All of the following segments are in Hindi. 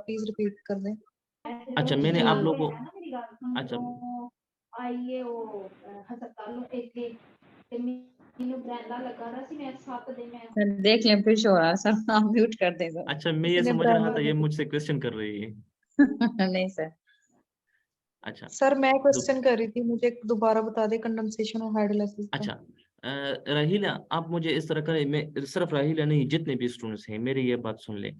प्लीज रिपीट कर दें। अच्छा मैंने आप लोगों को अच्छा आइए वो हस्पताल के मैंने ब्रांडा लगा रहा सी मैं 7 दिन में देख लें फिर शो रहा सर, आप म्यूट कर दें सर। अच्छा मैं ये समझ रहा था ये मुझसे क्वेश्चन कर रही है। नहीं सर। अच्छा सर मैं क्वेश्चन कर रही थी, मुझे दोबारा बता दे कंडेंसेशन और हाइड्रोलाइसिस का। अच्छा राहिला आप मुझे इस तरह करें, मैं सिर्फ राहिला नहीं जितने भी स्टूडेंट्स हैं मेरी ये बात सुन ले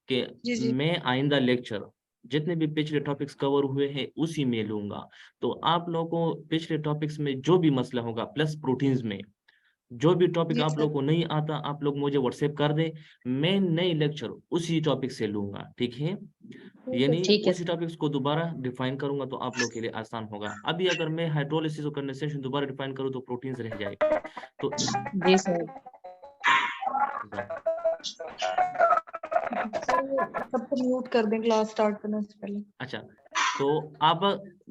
कि जी। मैं आइंदा लेक्चर जितने भी पिछले टॉपिक्स कवर हुए हैं उसी में लूंगा। तो आप लोगों को पिछले टॉपिक्स में जो भी मसला होगा प्लस प्रोटीन्स में जो भी टॉपिक जी आप सर। लोग को नहीं आता आप लोग मुझे व्हाट्सएप कर दें, मैं नई लेक्चर उसी टॉपिक से लूंगा, ठीक है? यानी ठीक है उसी टॉपिक्स को दोबारा डिफाइन करूंगा तो आप लोग के लिए आसान होगा। अभी अगर मैं हाइड्रोलिसिस और कंडेंसेशन दोबारा डिफाइन करूं तो प्रोटीन्स रह जाएगा। तो जी सर। सबको म्यूट कर दें क्लास स्टार्ट करने से पहले। अच्छा तो आप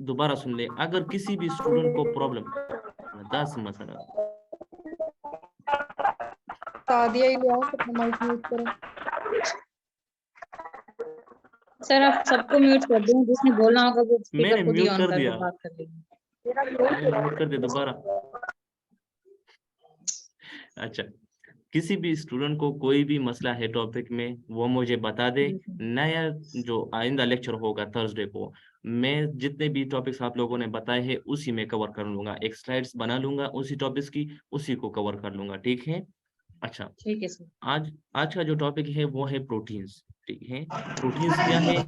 दोबारा सुन ले, अगर किसी भी स्टूडेंट को प्रॉब्लम 10 मसला सादिया ही ले आओ, अपना माइक म्यूट करो। सर आप सबको म्यूट कर दें, जिसने बोलना होगा वो स्पीकर मैंने खुद ही म्यूट ऑन कर करके दिया, बात कर लेंगे। मैंने म्यूट कर दिया दोबारा। अच्छा किसी भी स्टूडेंट को कोई भी मसला है टॉपिक में वो मुझे बता दे। नया जो आइंदा लेक्चर होगा थर्सडे को मैं जितने भी टॉपिक्स आप लोगों ने बताए हैं उसी में कवर कर लूंगा, एक स्लाइड्स बना लूंगा उसी टॉपिक्स की, उसी को कवर कर लूंगा, ठीक है? अच्छा ठीक है सर। आज का जो टॉपिक है वो है प्रोटीन्स, ठीक है? प्रोटीन्स क्या है,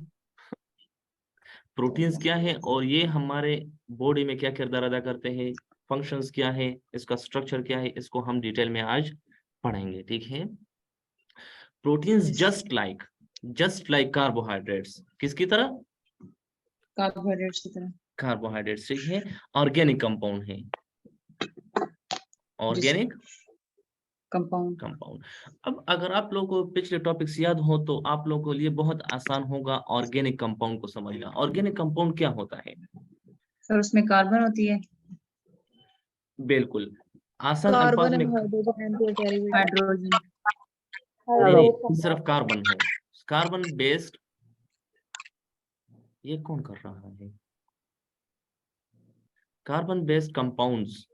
प्रोटीन्स क्या है और ये हमारे बॉडी में क्या किरदार अदा करते हैं, फंक्शंस क्या है, इसका स्ट्रक्चर क्या है, इसको हम डिटेल में आज पढ़ेंगे, ठीक है? प्रोटीन्स जस्ट लाइक कार्बोहाइड्रेट्स, किसकी तरह? कार्बोहाइड्रेट्स की तरह। कार्बोहाइड्रेट्स, ठीक है? ऑर्गेनिक कंपाउंड है, ऑर्गेनिक कंपाउंड। अब अगर आप लोगों को पिछले टॉपिक्स याद हो तो आप लोगों के लिए बहुत आसान होगा ऑर्गेनिक कंपाउंड को समझना। ऑर्गेनिक कंपाउंड क्या होता है? सर उसमें कार्बन होती है। बिल्कुल आसान अल्फाज कार्बन में and hydrogen and their derivative. Hydrogen. नहीं सिर्फ कार्बन हो, कार्बन बेस्ड, ये कौन कर रहा है? कार्बन बेस्ड कंपाउंड्स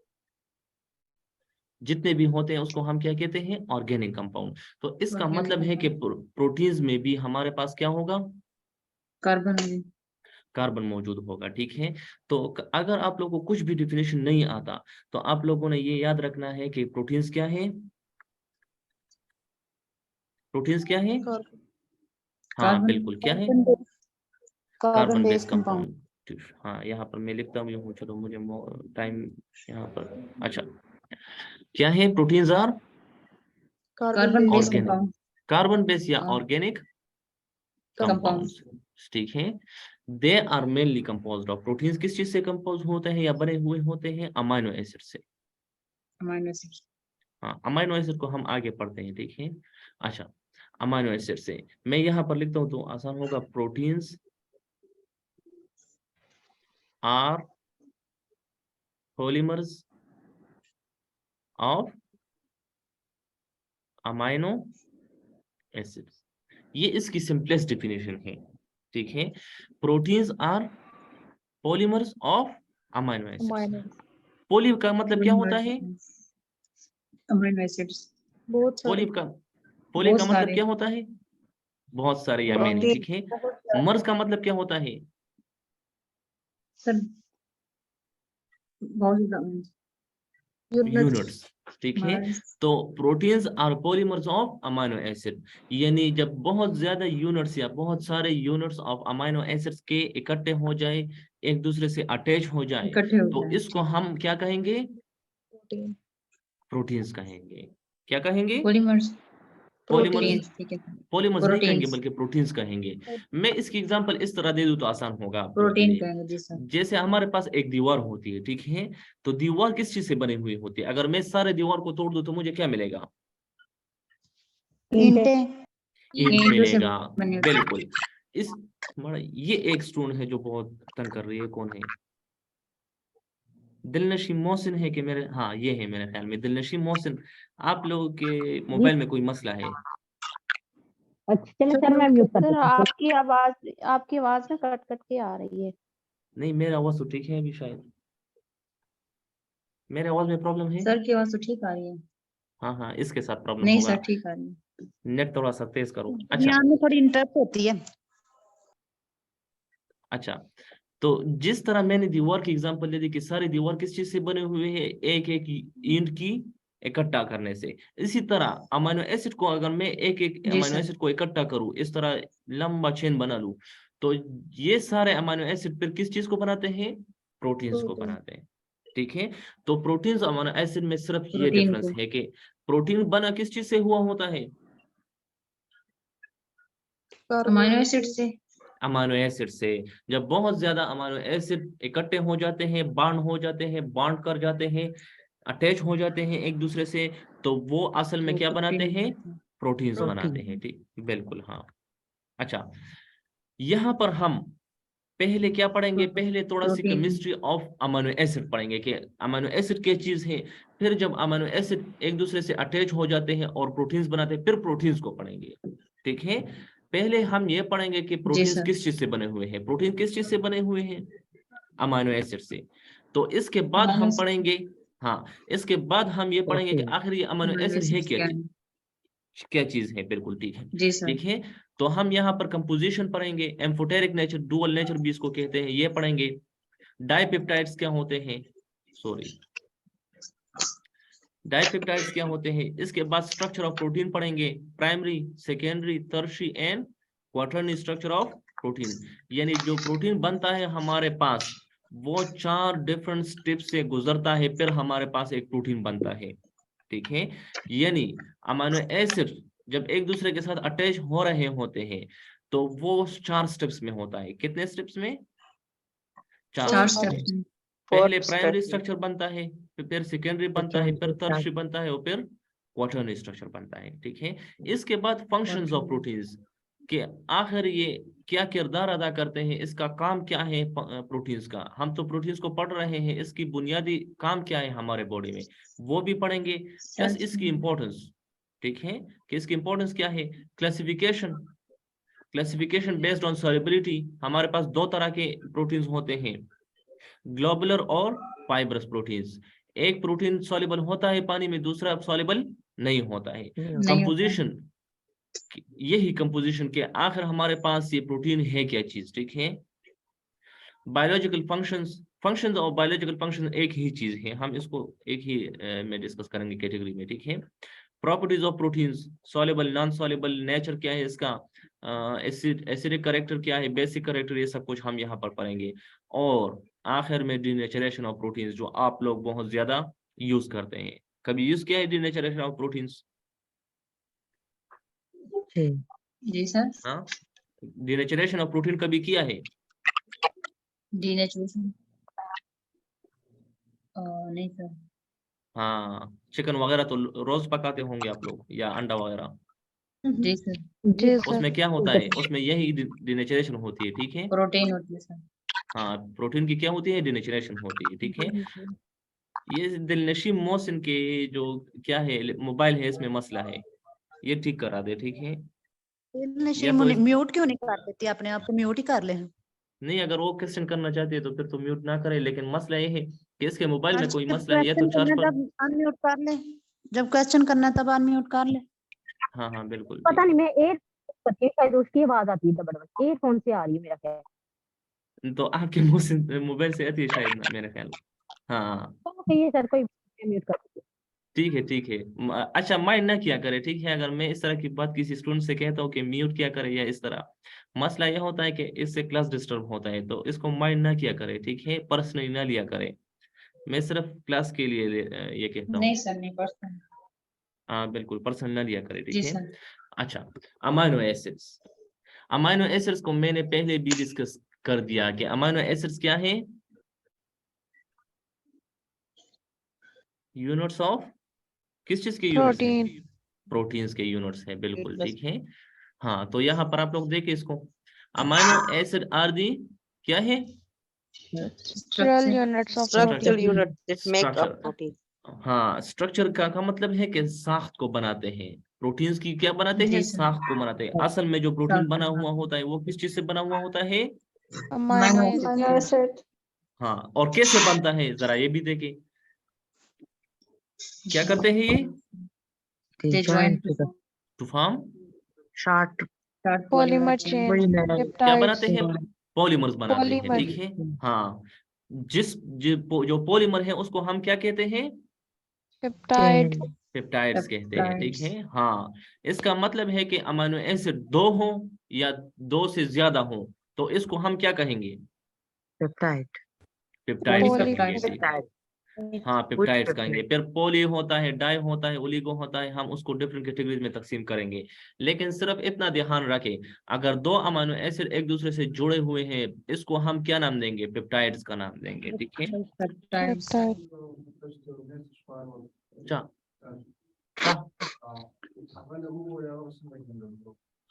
जितने भी होते हैं उसको हम क्या कहते हैं? Organic compound. तो इसका मतलब है कि प्रोटीन्स में भी हमारे पास क्या होगा? कार्बन मौजूद होगा, ठीक है? तो अगर आप लोगों को कुछ भी डिफिनेशन नहीं आता तो आप लोगों ने ये याद रखना है कि प्रोटीन्स क्या है, प्रोटीन्स क्या है? हाँ बिल्कुल क्या है? Carbon based compound. हाँ यहाँ पर मैं लिखता हूँ, चलो मुझे टाइम यहाँ पर। अच्छा क्या है? Proteins are carbon based organic, carbon based या ऑर्गेनिक कंपाउंड्स, ठीक है? They are mainly composed of, proteins किस चीज से कंपोज होते हैं या बने हुए होते हैं? अमाइनो एसिड से। Amino acid. हाँ अमाइनो एसिड को हम आगे पढ़ते हैं, ठीक है? अच्छा अमाइनो एसिड से मैं यहाँ पर लिखता हूँ तो आसान होगा। Proteins are polymers of amino acids, ये इसकी सिंपलेस्ट डेफिनेशन है, ठीक है? Proteins are polymers of amino acids. Poly का मतलब क्या होता है? Amino acids. पॉली का मतलब क्या होता है? बहुत सारे या मैनी, ठीक है? मर्स का मतलब क्या होता है? सर यूनिट्स, ठीक है? तो proteins are polymers of amino acid, यानी जब बहुत ज्यादा यूनिट्स या बहुत सारे यूनिट्स ऑफ अमाइनो एसिड्स के इकट्ठे हो जाए, एक दूसरे से अटैच हो जाए तो इसको हम क्या कहेंगे? प्रोटीन्स कहेंगे। क्या कहेंगे? पॉलीमर्स नहीं कहेंगे बल्कि प्रोटीन्स कहेंगे। मैं इसकी एग्जांपल इस तरह दे दूं तो आसान होगा आप लोगों के लिए। जैसे हमारे पास एक दीवार होती है, ठीक है? तो दीवार किस चीज से बनी हुई होती है? अगर मैं सारे दीवार को तोड़ दूं तो मुझे क्या मिलेगा? ईंट मिलेगा, बिल्कुल। इस ये एक स्टूडेंट है जो बहुत तंग कर रही है, कौन है? दिलनशी मोहसिन है कि मेरे, हाँ ये है मेरे ख्याल में दिलनशी मोहसिन। आप लोगों के मोबाइल में कोई मसला है? अच्छा चलो सर मैं म्यूट कर सर देती हूँ। आपकी आवाज ना कट कट के आ रही है। नहीं, मेरा आवाज तो ठीक है अभी, शायद मेरे आवाज में प्रॉब्लम है। सर की आवाज तो ठीक आ रही है। हाँ हाँ, इसके साथ प्रॉब्लम नहीं होगा। सर, ठीक आ रही है। नेट थोड़ा सा तेज करो। अच्छा यहाँ में थोड़ी इंटरप्ट होती है। अच्छा, तो जिस तरह मैंने दीवार की एग्जांपल ले दी कि सारी दीवार किस चीज से बने हुए हैं, एक एक ईंट की इकट्ठा करने से, इसी तरह अमीनो एसिड को अगर मैं एक एक जी अमीनो सर। एसिड को इकट्ठा करूं, इस तरह लंबा चेन बना लूं, तो ये सारे अमीनो एसिड फिर किस चीज को बनाते हैं? प्रोटीन्स को प्रोटीन। बनाते हैं। ठीक है, तो प्रोटीन्स अमीनो एसिड में सिर्फ ये प्रोटीन डिफरेंस को। है कि प्रोटीन बना किस चीज से हुआ होता है? अमीनो एसिड से। अमीनो एसिड से। जब बहुत ज्यादा अमीनो एसिड इकट्ठे हो जाते हैं, बांड हो जाते हैं, बांड कर जाते हैं, अटैच हो जाते हैं एक दूसरे से, तो वो असल में वो क्या बनाते प्रोटीन हैं? बनाते हैं। प्रोटीन्स बनाते हैं। प्रोटीन। ठीक, बिल्कुल हाँ। अच्छा, यहाँ पर हम पहले क्या पढ़ेंगे? पहले थोड़ा सी protein. Chemistry of amino acid पढ़ेंगे कि अमीनो एसिड क्या चीज है। फिर जब अमीनो एसिड एक दूसरे से अटैच हो जाते हैं और प्रोटीन्स बनाते हैं, फिर प्रोटीन्स को पढ़ेंगे। ठीक है, पहले हम ये पढ़ेंगे कि जी प्रोटीन्स सर। किस चीज से बने हुए हैं। प्रोटीन किस चीज से बने हुए हैं? अमीनो एसिड से। तो इसके बाद अमीनो हम एसिड। पढ़ेंगे, हाँ, इसके बाद हम ये पढ़ेंगे कि प्रोटीन। आखिर ये अमीनो अमीनो एसिड है एसिड क्या क्या चीज? है? क्या चीज है? बिल्कुल ठीक है। जी सर। ठीक है, तो हम यहाँ पर कंपोजिशन पढ़ेंगे, एम्फोटेरिक नेचर, डुअल नेचर भी इसको कहते हैं, ये पढ़ेंगे। डाइपेप्टाइड्स क्या होते हैं? सॉरी, डाइपेप्टाइड्स क्या होते हैं? इसके बाद स्ट्रक्चर ऑफ प्रोटीन पढ़ेंगे, primary, secondary, tertiary and quaternary structure of protein. यानी जो प्रोटीन बनता है हमारे पास, वो 4 डिफरेंट स्टेप से गुजरता है, फिर हमारे पास एक प्रोटीन बनता है। ठीक है, यानी अमीनो एसिड जब एक दूसरे के साथ अटैच हो रहे होते हैं, तो वो 4 स्टेप्स में होता है। कितने स्टेप्स में? 4 4 स्टेप्स में। स्टेप्स। पहले प्राइमरी स्ट्रक्चर बनता है, फिर सेकेंडरी बनता है, फिर सेकेंडरी टर्शियरी बनता है, और फिर क्वाटरनरी स्ट्रक्चर बनता है। ठीक है, इसके बाद फंक्शंस ऑफ प्रोटीन्स के आखिर ये क्या किरदार अदा करते हैं, इसका काम क्या है प्रोटीन्स का। हम तो प्रोटीन्स को पढ़ रहे हैं, इसकी बुनियादी काम क्या है हमारे बॉडी में, वो भी पढ़ेंगे, प्लस इसकी इंपॉर्टेंस। ठीक है, कि इसकी इंपॉर्टेंस क्या है। Classification, classification based on solubility. हमारे पास 2 तरह के प्रोटीन्स होते हैं, ग्लोबुलर और फाइब्रस प्रोटीन्स। एक प्रोटीन सॉल्युबल होता है पानी में, दूसरा सॉल्युबल नहीं होता है। नहीं होता है। कंपोजिशन, यही कंपोजिशन के आखिर हमारे पास ये प्रोटीन है क्या चीज। ठीक है, बायोलॉजिकल फंक्शंस, फंक्शंस और बायोलॉजिकल फंक्शन एक ही चीज है, हम इसको एक ही में डिस्कस करेंगे कैटेगरी में। ठीक है, properties of proteins, soluble, non soluble, nature क्या है इसका, एसिडिक करेक्टर क्या है, बेसिक करेक्टर, ये सब कुछ हम यहाँ पर पढ़ेंगे। और आखिर में डीनेचरेशन ऑफ प्रोटीन्स, जो आप लोग बहुत ज्यादा यूज करते हैं। कभी यूज किया है डीनेचरेशन ऑफ प्रोटीन्स? जी सर। हाँ, डीनेचरेशन ऑफ प्रोटीन कभी किया है? डीनेचुरेशन नहीं सर। हाँ, चिकन वगैरह तो रोज पकाते होंगे आप लोग, या अंडा वगैरह। जी सर। जी सर। उसमें क्या होता है? उसमें यही डीनेचरेशन होती है। ठीक है, प्रोटीन होती है सर। हाँ, प्रोटीन की क्या होती है? डीनेचरेशन होती है। ठीक है, ये दिलनशी मोहसिन के जो क्या है मोबाइल है, इसमें मसला है, ये ठीक करा दे। ठीक है, या तो म्यूट क्यों नहीं कर देती? अपने आप को म्यूट ही कर ले। नहीं, अगर वो क्वेश्चन करना चाहती है तो फिर तो म्यूट ना करे, लेकिन मसला ये है कि इसके मोबाइल में कोई मसला है, या तो चार्ज पर। तब अनम्यूट कर ले, जब क्वेश्चन करना है तब अनम्यूट कर ले। हाँ हाँ बिल्कुल, पता नहीं, मैं एक करती हूँ, शायद उसकी आवाज आती है जबरदस्त, एयरफोन से आ रही है मेरा ख्याल। तो आपके मुंह से मोबाइल से आती है शायद ना, मेरा ख्याल। हाँ ये सर कोई म्यूट कर दीजिए। ठीक है, ठीक है। अच्छा, माइंड ना किया करे। ठीक है, अगर मैं इस तरह की बात किसी स्टूडेंट से कहता हूँ कि म्यूट किया करे या इस तरह, मसला यह होता है कि इससे क्लास डिस्टर्ब होता है, तो इसको माइंड ना किया करे। ठीक है, पर्सनली ना लिया करे, मैं सिर्फ क्लास के लिए ये कहता नहीं हूँ। सर, नहीं पर्सनल। हाँ बिल्कुल, पर्सनल ना लिया करे। जी ठीक है, सर। अच्छा, अमाइनो एसिड्स। अमाइनो एसिड्स को मैंने पहले भी डिस्कस कर दिया कि अमाइनो एसिड्स क्या है? यूनिट्स ऑफ किस चीज के यूनिट्स हैं? प्रोटीन। प्रोटीन्स के यूनिट्स हैं, बिल्कुल ठीक है। हाँ, तो यहाँ पर आप लोग देखिए इसको, अमाइनो एसिड आर दी क्या है? Structural units of Structure. protein. units that make up Structure. protein. हाँ, स्ट्रक्चर का मतलब है कि साख्त को बनाते हैं, प्रोटीन्स की क्या बनाते हैं, साख को बनाते हैं। असल में जो प्रोटीन बना हुआ होता है वो किस चीज से बना हुआ होता है, अमीनो एसिड। हाँ। और कैसे बनता है जरा ये भी देखें, क्या करते हैं ये, टू फॉर्म पॉलीमर चेन, क्या पेप्टाइड्स, बनाते हैं, पॉलीमर्स बनाते हैं, पॉलीमर। ठीक है। हाँ, जो पॉलीमर है उसको हम क्या कहते हैं, पेप्टाइड। पेप्टाइड्स कहते हैं, ठीक है। हाँ, इसका मतलब है कि अमीनो एसिड दो हो या दो से ज्यादा हो तो इसको हम क्या कहेंगे, पेप्टाइड्स कहेंगे, ठीक है। हाँ, पेप्टाइड्स कहेंगे। फिर पोली होता है, डाई होता है, ओलिगो होता है, हम उसको डिफरेंट कैटेगरीज में तकसीम करेंगे। लेकिन सिर्फ इतना ध्यान रखें, अगर दो अमीनो एसिड एक दूसरे से जुड़े हुए हैं इसको हम क्या नाम देंगे, पेप्टाइड्स का नाम देंगे, ठीक है। पेप्टाइड। अच्छा, हाँ,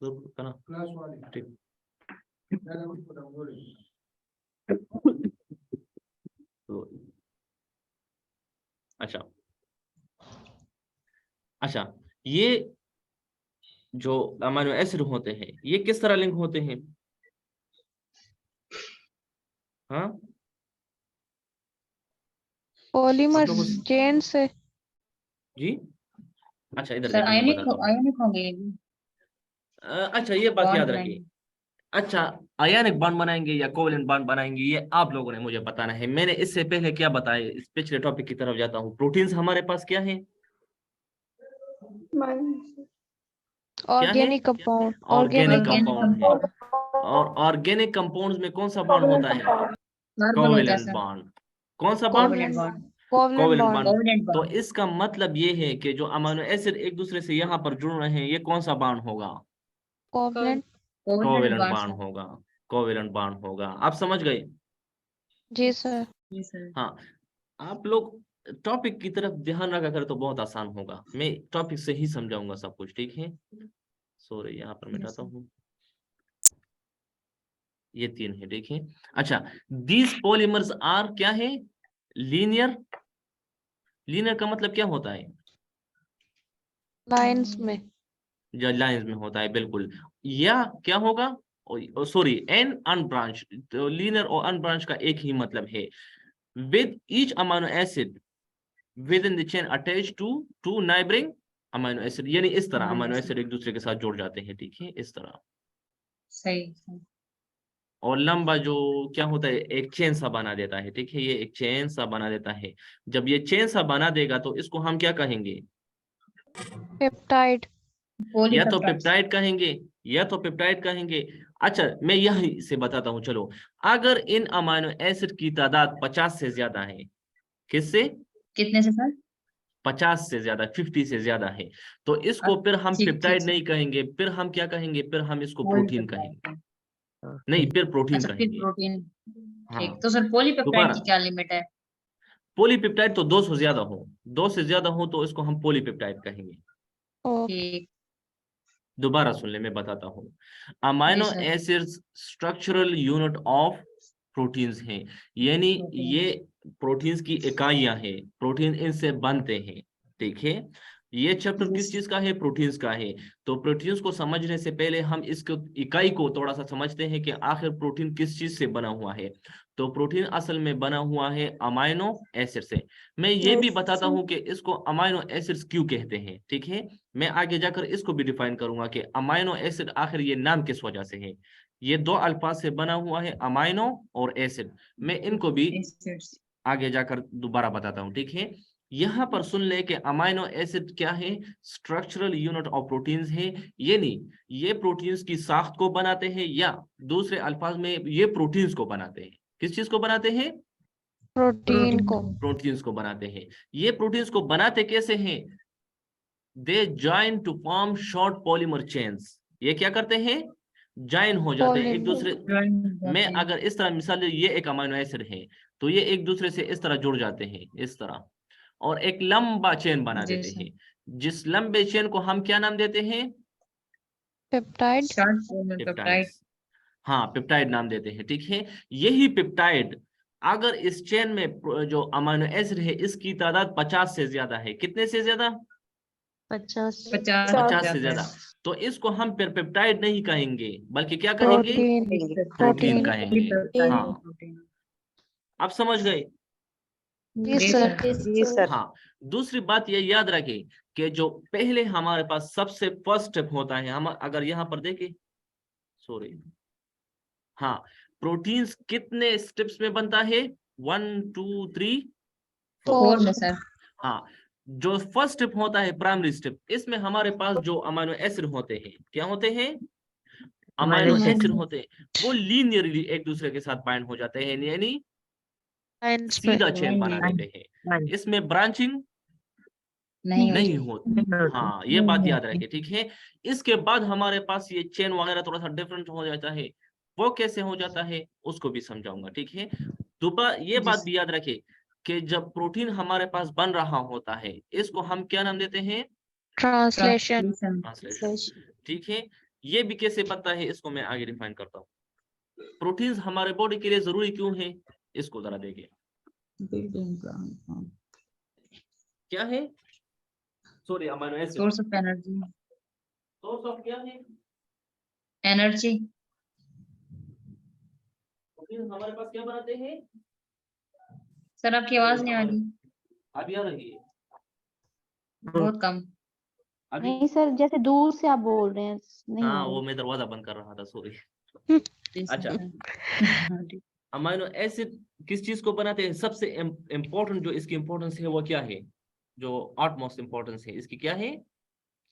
करना, ठीक। तो अच्छा, ये जो अमीनो एसिड होते हैं ये किस तरह लिंक होते हैं, हाँ, पॉलीमर आप लोगों से चेन से। जी। अच्छा, इधर सर देखिए मैं बताता हूँ। आयनिक होंगे। अच्छा, ये बात बॉन्ड याद बनाएंगे। रखिए। अच्छा, आयनिक बॉन्ड बनाएंगे या कोवेलेंट बॉन्ड बनाएंगे ये आप लोगों ने मुझे बताना है। मैंने इससे पहले क्या बताया, इस पिछले टॉपिक की तरफ जाता हूँ। प्रोटीन्स हमारे पास क्या है, organic compound. Organic organic compound है। और ऑर्गेनिक कंपाउंड्स में कौन सा बॉन्ड होता है, कार्बन होता है कोवेलेंट सर। बॉन्ड। कौन सा bond, covalent bond. Covalent covalent bond. Bond. Covalent तो बॉन्ड। इसका मतलब ये है कि जो अमीनो एसिड एक दूसरे से यहाँ पर जुड़ रहे हैं ये कौन सा बॉन्ड होगा, covalent. Covalent covalent bond bond sir. होगा, कोवेलेंट बॉन्ड होगा। आप समझ गए, जी सर। जी सर। हाँ। आप लोग टॉपिक की तरफ ध्यान रखा कर तो बहुत आसान होगा, मैं टॉपिक से ही समझाऊंगा सब कुछ, ठीक है। सॉरी, यहाँ पर मिटाता हूँ, ये 3 है, देखिए। अच्छा, दीज पॉलीमर्स आर क्या है, लीनियर। लीनियर का मतलब क्या होता है, लाइंस में। जो लाइंस में होता है, बिल्कुल। या क्या होगा, सॉरी, एन अनब्रांच। तो लीनियर और अनब्रांच का एक ही मतलब है, with each amino acid within the chain attached to neighboring amino acid. यानी इस तरह अमीनो एसिड एक दूसरे के साथ जुड़ जाते हैं, ठीक है, इस तरह। सही। और लंबा जो क्या होता है, एक चेन सा बना देता है, ठीक है, ये एक चेन सा बना देता है। जब ये चेन सा बना देगा तो इसको हम क्या कहेंगे, पेप्टाइड। या तो पॉलीपेप्टाइड्स। पेप्टाइड कहेंगे, या तो पेप्टाइड कहेंगे। अच्छा, मैं यही से बताता हूँ, चलो। अगर इन अमीनो एसिड की तादाद 50 से ज्यादा है, किससे, कितने से सर? 50 से ज्यादा, 50 से ज्यादा है, तो इसको फिर हम ठीक पेप्टाइड ठीक। नहीं कहेंगे, फिर हम क्या कहेंगे, फिर हम इसको प्रोटीन कहेंगे, पॉलीपेप्टाइड। नहीं, फिर प्रोटीन अच्छा फिर कहेंगे। प्रोटीन। हाँ, ठीक, तो सर पॉलीपेप्टाइड दोबारा, की क्या लिमिट है? पॉलीपेप्टाइड तो 2 से ज्यादा हो, 2 से ज्यादा हो तो इसको हम पॉलीपेप्टाइड कहेंगे। ओके। ठीक। दोबारा सुन ले, मैं बताता हूँ। जी amino sir. Acids structural unit of proteins हैं, यानी ये प्रोटीन्स की इकाइयां हैं, प्रोटीन इनसे बनते हैं, ठीक है। ये चैप्टर किस चीज का है, प्रोटीन्स का है। तो प्रोटीन्स को समझने से पहले हम इसको इकाई को थोड़ा सा समझते हैं कि आखिर प्रोटीन किस चीज से बना हुआ है। तो प्रोटीन असल में बना हुआ है अमीनो एसिड से। मैं ये भी बताता हूँ कि इसको अमीनो एसिड्स क्यों कहते हैं, ठीक है। मैं आगे जाकर इसको भी डिफाइन करूंगा कि अमीनो एसिड आखिर ये नाम किस वजह से है। ये 2 अल्फाज से बना हुआ है, अमीनो और एसिड। मैं इनको भी एसिड्स। आगे जाकर दोबारा बताता हूँ, ठीक है। यहाँ पर सुन ले कि अमीनो एसिड क्या है, स्ट्रक्चरल यूनिट ऑफ प्रोटीन्स है, यानी ये प्रोटीन्स की साख्त को बनाते हैं, या दूसरे अल्फाज में ये प्रोटीन्स को बनाते हैं। किस चीज को बनाते हैं, प्रोटीन को। प्रोटीन्स को बनाते हैं। ये प्रोटीन्स को बनाते कैसे हैं, they join to form short polymer chains. ये क्या करते हैं, जॉइन हो जाते हैं एक दूसरे। मैं अगर इस तरह मिसाल ले, ये एक अमीनो एसिड है तो ये एक दूसरे से इस तरह जुड़ जाते हैं, इस तरह, और एक लंबा चेन बना जी देते सर। हैं। जिस लंबे चेन को हम क्या नाम देते हैं, पेप्टाइड। Short polypeptide. पेप्टाइड्स। हाँ, पेप्टाइड नाम देते हैं, ठीक है। यही पेप्टाइड अगर इस चेन में जो अमीनो एसिड है इसकी तादाद 50 से ज्यादा है, कितने से ज्यादा, 50 50 50 से ज्यादा। तो इसको हम पेप्टाइड नहीं कहेंगे बल्कि क्या कहेंगे? प्रोटीन प्रोटीन कहेंगे। हाँ, आप समझ गए? जी सर जी सर। हाँ, दूसरी बात ये याद रखें कि जो पहले हमारे पास सबसे फर्स्ट स्टेप होता है, हम अगर यहाँ पर देखें, सॉरी, हाँ, प्रोटीन्स कितने स्टेप्स में बनता है? 1 2 3 4। 4 में सर। हाँ, जो फर्स्ट स्टेप होता है प्राइमरी स्टेप, इसमें हमारे पास जो अमीनो एसिड होते हैं, क्या होते हैं? अमीनो एसिड होते हैं, वो लीनियरली एक दूसरे के साथ बाइंड हो जाते हैं, यानी सीधा चेन बना देते हैं। इसमें ब्रांचिंग नहीं होती। हाँ, ये बात याद रखें, ठीक है। इसके बाद हमारे पास ये चेन वगैरह थोड़ा सा डिफरेंट हो जाता है, वो कैसे हो जाता है उसको भी समझाऊंगा, ठीक है। दोबारा ये बात भी याद रखें कि जब प्रोटीन हमारे पास बन रहा होता है, इसको हम क्या नाम देते हैं? ट्रांसलेशन। ट्रांसलेशन, ठीक है। ये भी कैसे बनता है इसको मैं आगे डिफाइन करता हूँ। प्रोटीन्स हमारे बॉडी के लिए जरूरी क्यों है, इसको जरा देखिए। क्या है? Sorry, amino acid source of energy. Source of क्या है? एनर्जी। प्रोटीन हमारे पास क्या बनाते हैं? सर आपकी आवाज नहीं आ रही, अभी आ रही है? बहुत कम। अभी? नहीं सर, जैसे दूर से आप बोल रहे हैं, नहीं हाँ, आ रही। वो मैं दरवाजा बंद कर रहा था, सॉरी। अच्छा, अच्छा। अमीनो एसिड किस चीज को बनाते हैं? सबसे इम्पोर्टेंट जो इसकी इम्पोर्टेंस है वो क्या है? जो आउटमोस्ट इम्पोर्टेंस है इसकी क्या है?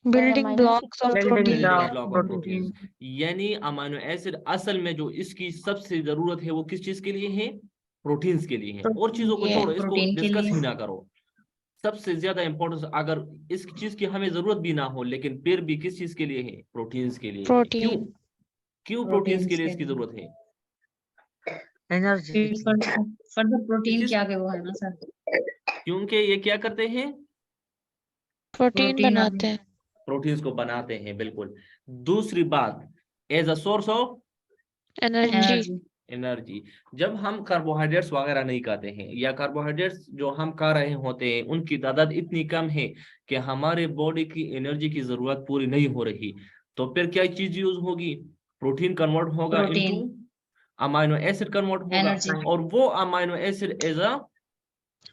Building blocks of building protein. Block of protein. यानी अमीनो एसिड असल में जो इसकी सबसे जरूरत है वो किस चीज के लिए है? प्रोटीन्स के लिए है। और चीजों को छोड़ो, इसको प्रोटीन के डिस्कस लिए। ही ना करो। सबसे ज्यादा इंपॉर्टेंस अगर इस चीज की हमें जरूरत भी ना हो, लेकिन फिर भी किस चीज के लिए है? प्रोटीन्स के लिए है। क्यों? क्यों प्रोटीन्स के लिए इसकी जरूरत है? एनर्जी। फर्दर प्रोटीन किस- के आगे वो है ना सर, क्योंकि ये क्या करते हैं? प्रोटीन बनाते हैं। प्रोटीन्स को बनाते हैं, बिल्कुल। दूसरी बात, as a source of energy. Energy. जब हम कार्बोहाइड्रेट्स वगैरह नहीं खाते हैं, या कार्बोहाइड्रेट्स जो हम खा रहे होते हैं उनकी तादाद इतनी कम है कि हमारे बॉडी की एनर्जी की जरूरत पूरी नहीं हो रही, तो फिर क्या चीज यूज होगी? प्रोटीन कन्वर्ट होगा इनटू अमीनो एसिड, कन्वर्ट होगा, एनर्जी। और वो amino acid as a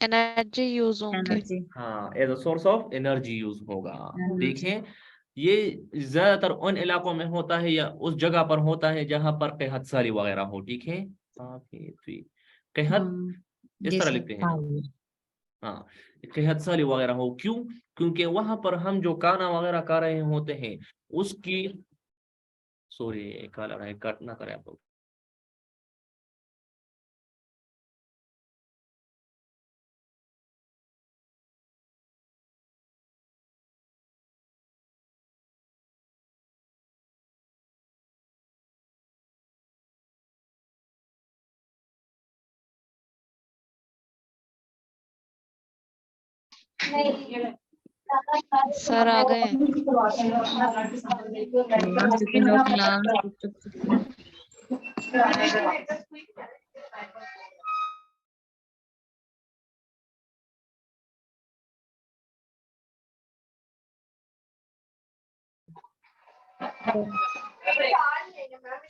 energy use होंगे। हाँ, as a source of energy use होगा। ठीक है, ये ज्यादातर उन इलाकों में होता है या उस जगह पर होता है जहां पर कहत सारी वगैरह हो। ठीक है, कहत इस तरह लिखते हैं। हाँ, कहत साली वगैरह हो। क्यों? क्योंकि वहां पर हम जो खाना वगैरह खा रहे होते हैं उसकी, सॉरी कॉल आ रहा है, कट ना करें आप लोग। सर आ गए।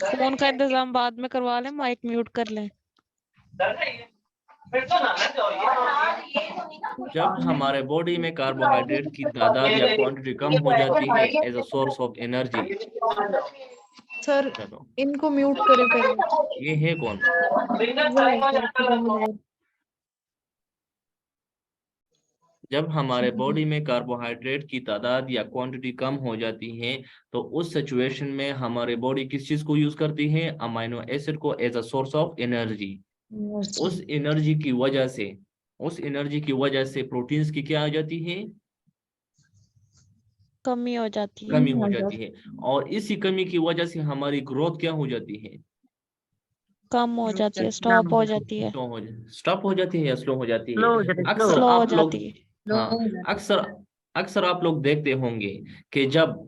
फोन का इंतजाम बाद में करवा लें, माइक म्यूट कर लें। जब हमारे बॉडी में कार्बोहाइड्रेट की तादाद या क्वांटिटी कम हो जाती है as a source of energy. Sir इनको म्यूट करें पहले। ये है कौन? जब हमारे बॉडी में कार्बोहाइड्रेट की तादाद या क्वांटिटी कम हो जाती है तो उस सिचुएशन में हमारे बॉडी किस चीज को यूज करती है? अमीनो एसिड को as a source of energy. उस एनर्जी की वजह से प्रोटीन्स की क्या आ जाती है? कमी हो जाती है। कमी हो जाती है। और इसी कमी की वजह से हमारी ग्रोथ क्या हो जाती है? कम हो जाती है, स्टॉप हो जाती है। स्टॉप हो जाती है या स्लो हो जाती है? अक्सर स्लो हो आप लोग, जाती है। हाँ, अक्सर आप लोग देखते होंगे कि जब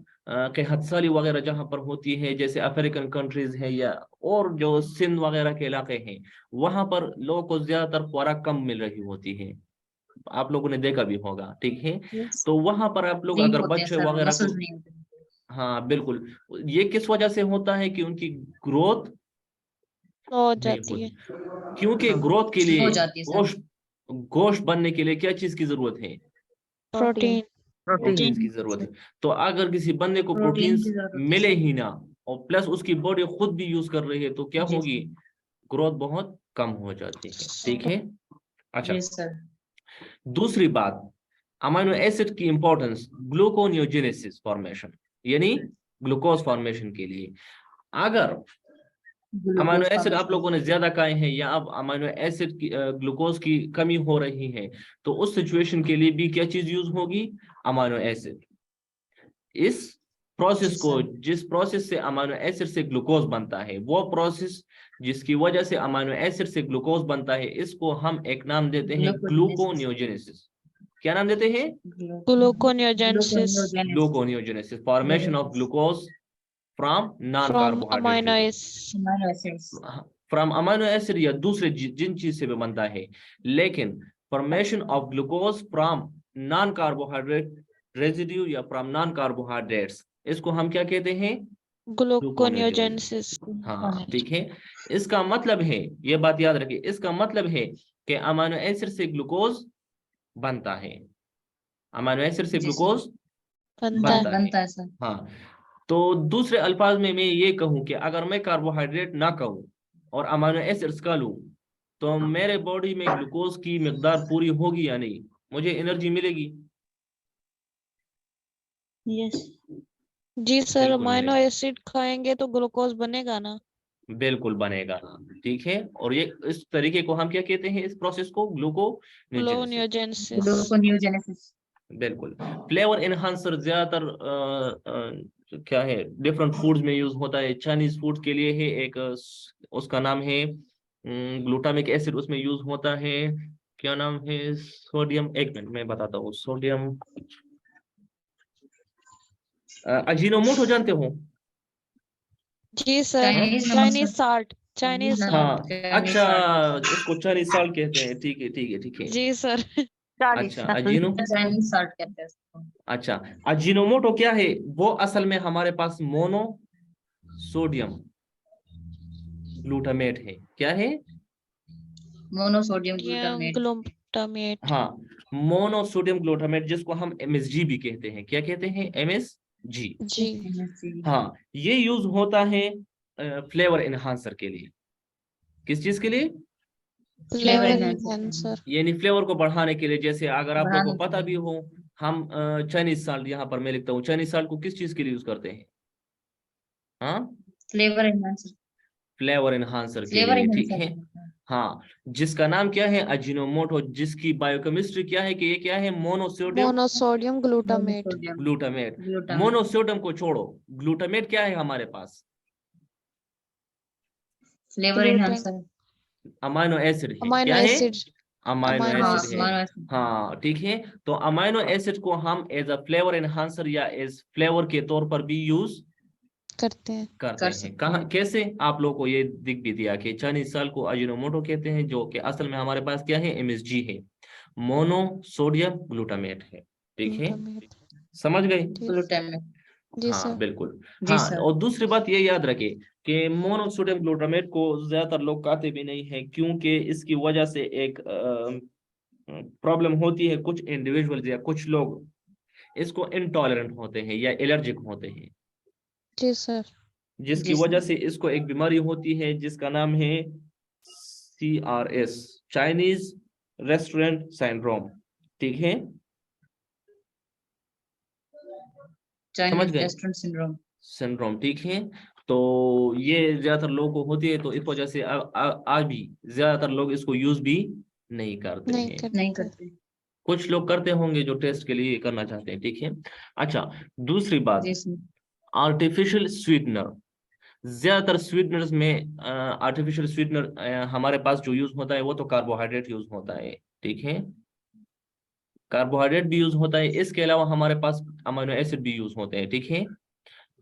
के हदसाली वगैरह जहाँ पर होती है, जैसे अफ्रीकन कंट्रीज है या और जो सिंध वगैरह के इलाके हैं, वहां पर लोगों को ज्यादातर खुराक कम मिल रही होती है। आप लोगों ने देखा भी होगा, ठीक है। Yes. तो वहां पर आप लोग Weak अगर होते हैं बच्चे सर, वगैरह muscles को, नहीं होते। हाँ बिल्कुल, ये किस वजह से होता है कि उनकी ग्रोथ हो नहीं जाती है। होती, क्योंकि ग्रोथ के लिए हो जाती है सर। गोश्त गोश्त बनने के लिए क्या चीज की जरूरत है? प्रोटीन। प्रोटीन्स की जरूरत है। तो अगर किसी बंदे को प्रोटीन प्रोटीन्स की जरूरत है मिले सर। ही ना, और प्लस उसकी बॉडी खुद भी यूज कर रही है, तो क्या जी होगी? ग्रोथ बहुत कम हो जाती है, ठीक है। अच्छा, यस सर। दूसरी बात, अमीनो एसिड की इंपॉर्टेंस ग्लूकोनियोजेनेसिस फॉर्मेशन, यानी ग्लूकोज फॉर्मेशन के लिए। अगर अमीनो एसिड आप लोगों ने ज्यादा खाए हैं या अब अमीनो एसिड की ग्लूकोज की कमी हो रही है, तो उस सिचुएशन के लिए भी क्या चीज यूज होगी? Amino acid. इस प्रोसेस को, जिस प्रोसेस से अमीनो एसिड से ग्लूकोज बनता है, वो प्रोसेस जिसकी वजह से अमीनो एसिड से ग्लूकोज बनता है, इसको हम एक नाम देते हैं ग्लूकोनियोजेनेसिस। क्या नाम देते हैं? Gluconeogenesis gluconeogenesis, formation of glucose from non from amino carbohydrate, from amino acid या दूसरे जिन चीज से भी बनता है, लेकिन formation of glucose from non carbohydrate residue या फ्रॉम नॉन कार्बोहाइड्रेट्स, इसको हम क्या कहते हैं? ग्लूकोनियोजेनेसिस। हाँ ठीक है। इसका मतलब है, ये बात याद रखिए, इसका मतलब है कि अमीनो एसिड से ग्लूकोज बनता है, अमीनो एसिड से ग्लूकोज बनता है सर। हाँ। तो दूसरे अल्फाज में मैं ये कहूं कि अगर मैं कार्बोहाइड्रेट ना कहूं और अमीनो एसिड्स का लूं, तो मेरे बॉडी में ग्लूकोज की मिकदार पूरी होगी या नहीं? मुझे एनर्जी मिलेगी? यस जी सर, बिल्कुल अमीनो मिलेगी। एसिड खाएंगे तो ग्लूकोज बनेगा ना। बिल्कुल बनेगा, ठीक है। और ये इस तरीके को हम क्या कहते हैं? इस प्रोसेस को ग्लूकोनियोजेनेसिस। ग्लूकोनियोजेनेसिस। बिल्कुल। फ्लेवर एनहांसर ज्यादातर क्या है, डिफरेंट फूड्स में यूज होता है। चाइनीज फूड के लिए है एक, उसका नाम है ग्लूटामिक एसिड, उसमें यूज होता है। क्या नाम है? सोडियम, एक मिनट मैं बताता हूँ। सोडियम अजीनोमोटो जानते हो? जी सर, चाइनीज साल्ट। चाइनीज हाँ साल्ट। अच्छा, उसको चाइनीज साल्ट कहते हैं, ठीक है ठीक है ठीक है। जी सर। अच्छा, चाइनीज साल्ट कहते हैं इसको। अच्छा, अजीनोमोटो क्या है? वो असल में हमारे पास मोनो सोडियम ग्लूटामेट है। क्या है? Monosodium glutamate. ग्लूटामेट। हाँ, मोनोसोडियम ग्लूटामेट, जिसको हम एमएसजी भी कहते हैं। क्या कहते हैं? एमएसजी। जी। हाँ, ये यूज होता है फ्लेवर एनहांसर के लिए। किस चीज के लिए? Flavour enhancer. यानी फ्लेवर को बढ़ाने के लिए। जैसे अगर आप लोगों को पता भी हो, हम चाइनीज साल्ट, यहाँ पर मैं लिखता हूँ, चाइनीज साल्ट को किस चीज के लिए यूज करते हैं? हाँ, फ्लेवर एनहांसर। फ्लेवर एनहांसर के लिए, ठीक है। हाँ, जिसका नाम क्या है? अजीनोमोटो, जिसकी बायोकेमिस्ट्री क्या है कि ये क्या है? Monosodium glutamate. ग्लूटामेट। मोनोसोडियम को छोड़ो, ग्लूटामेट क्या है हमारे पास? Flavour enhancer. अमाइनो एसिड है। अमाइनो क्या है? एसिड। अमाइनो अमाइनो एसिड है। हाँ ठीक है। तो अमाइनो एसिड को हम एज अ फ्लेवर एनहांसर या एज फ्लेवर के तौर पर भी यूज करते हैं। करते हैं। कहाँ, कैसे? आप लोगों को ये दिख भी दिया कि चाइनीज साल्ट को अजीनोमोटो कहते हैं, जो कि असल में हमारे पास क्या है? एमएसजी है, मोनो सोडियम ग्लूटामेट है, ठीक है। समझ गए? ग्लूटामेट। जी हाँ सर। बिल्कुल। जी हाँ, सर। और दूसरी बात ये याद रखें कि मोनोसोडियम ग्लूटामेट को ज्यादातर लोग खाते भी नहीं है, क्योंकि इसकी वजह से एक प्रॉब्लम होती है। कुछ इंडिविजुअल्स या कुछ लोग इसको इंटॉलरेंट होते हैं या एलर्जिक होते हैं, जी सर। जिसकी वजह से इसको एक बीमारी होती है जिसका नाम है CRS, चाइनीज रेस्टोरेंट सिंड्रोम, ठीक है। समझ गए? सिंड्रोम, ठीक है। तो ये ज्यादातर लोगों को होती है, तो इस वजह से आज भी ज्यादातर लोग इसको यूज भी नहीं करते हैं। नहीं करते। कुछ लोग करते होंगे जो टेस्ट के लिए करना चाहते हैं, ठीक है। अच्छा, दूसरी बात, आर्टिफिशियल स्वीटनर। ज्यादातर स्वीटनर्स में आर्टिफिशियल स्वीटनर हमारे पास जो यूज होता है वो तो कार्बोहाइड्रेट यूज होता है, ठीक है। कार्बोहाइड्रेट भी यूज होता है, इसके अलावा हमारे पास अमीनो एसिड भी यूज होते हैं, ठीक है।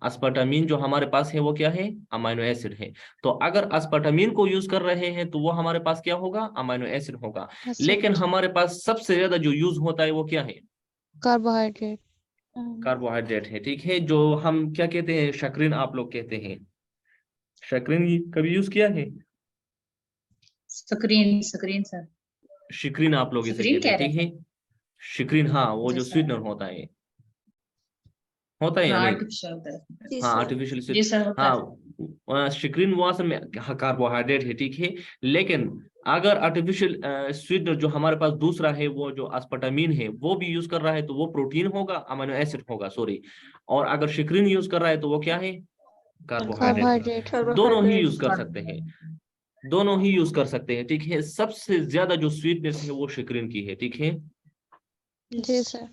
अस्पार्टामीन जो हमारे पास है वो क्या है, अमाइनो एसिड है। तो अगर अस्पार्टामीन को यूज कर रहे हैं तो वो हमारे पास क्या होगा, अमाइनो एसिड होगा। लेकिन हमारे पास सबसे ज्यादा जो यूज होता है वो क्या है, कार्बोहाइड्रेट। कार्बोहाइड्रेट है, ठीक है। जो हम क्या कहते हैं, शक्रीन आप लोग कहते हैं, शक्रीन कभी यूज किया है, स्क्रीन स्क्रीन सर। शिक्रीन आप लोग इसे शिक्रीन कहते हैं, कह ठीक है। शिक्रीन, हाँ, वो जो जी सर। स्वीटनर होता है या नहीं, आर्टिफिशियल होता है। जी हाँ सर। आर्टिफिशियल जी सर होता है। हाँ, शिक्रीन वो असल में कार्बोहाइड्रेट है, ठीक है। लेकिन अगर आर्टिफिशियल स्वीटनर जो हमारे पास दूसरा है, वो जो अस्पार्टामीन है, वो भी यूज कर रहा है तो वो प्रोटीन होगा, अमीनो एसिड होगा, सॉरी। और अगर शिक्रीन यूज कर रहा है तो वो क्या है, कार्बोहाइड्रेट है। दोनों ही यूज कर सकते हैं, दोनों ही यूज कर सकते हैं, ठीक है। सबसे ज्यादा जो स्वीटनेस है वो शिक्रीन की है, ठीक है। जी सर।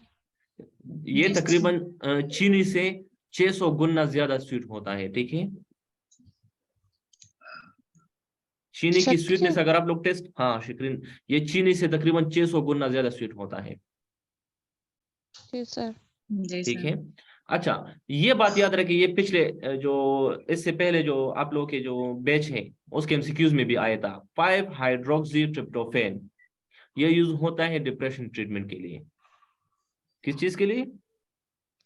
ये जी। तकरीबन चीनी से 600 गुना ज्यादा स्वीट होता है, ठीक है। चीनी की स्वीटनेस शक्कर। अगर आप लोग टेस्ट, हाँ शिक्रीन, ये चीनी से तकरीबन 600 गुना ज्यादा स्वीट होता है, जी सर। जी ठीक सर। है। अच्छा, ये बात याद रखिए, ये पिछले जो इससे पहले जो आप लोग के जो बैच है उसके एमसीक्यूज में भी आया था, 5 हाइड्रोक्सी ट्रिप्टोफैन। ये यूज होता है डिप्रेशन ट्रीटमेंट के लिए। किस चीज के लिए,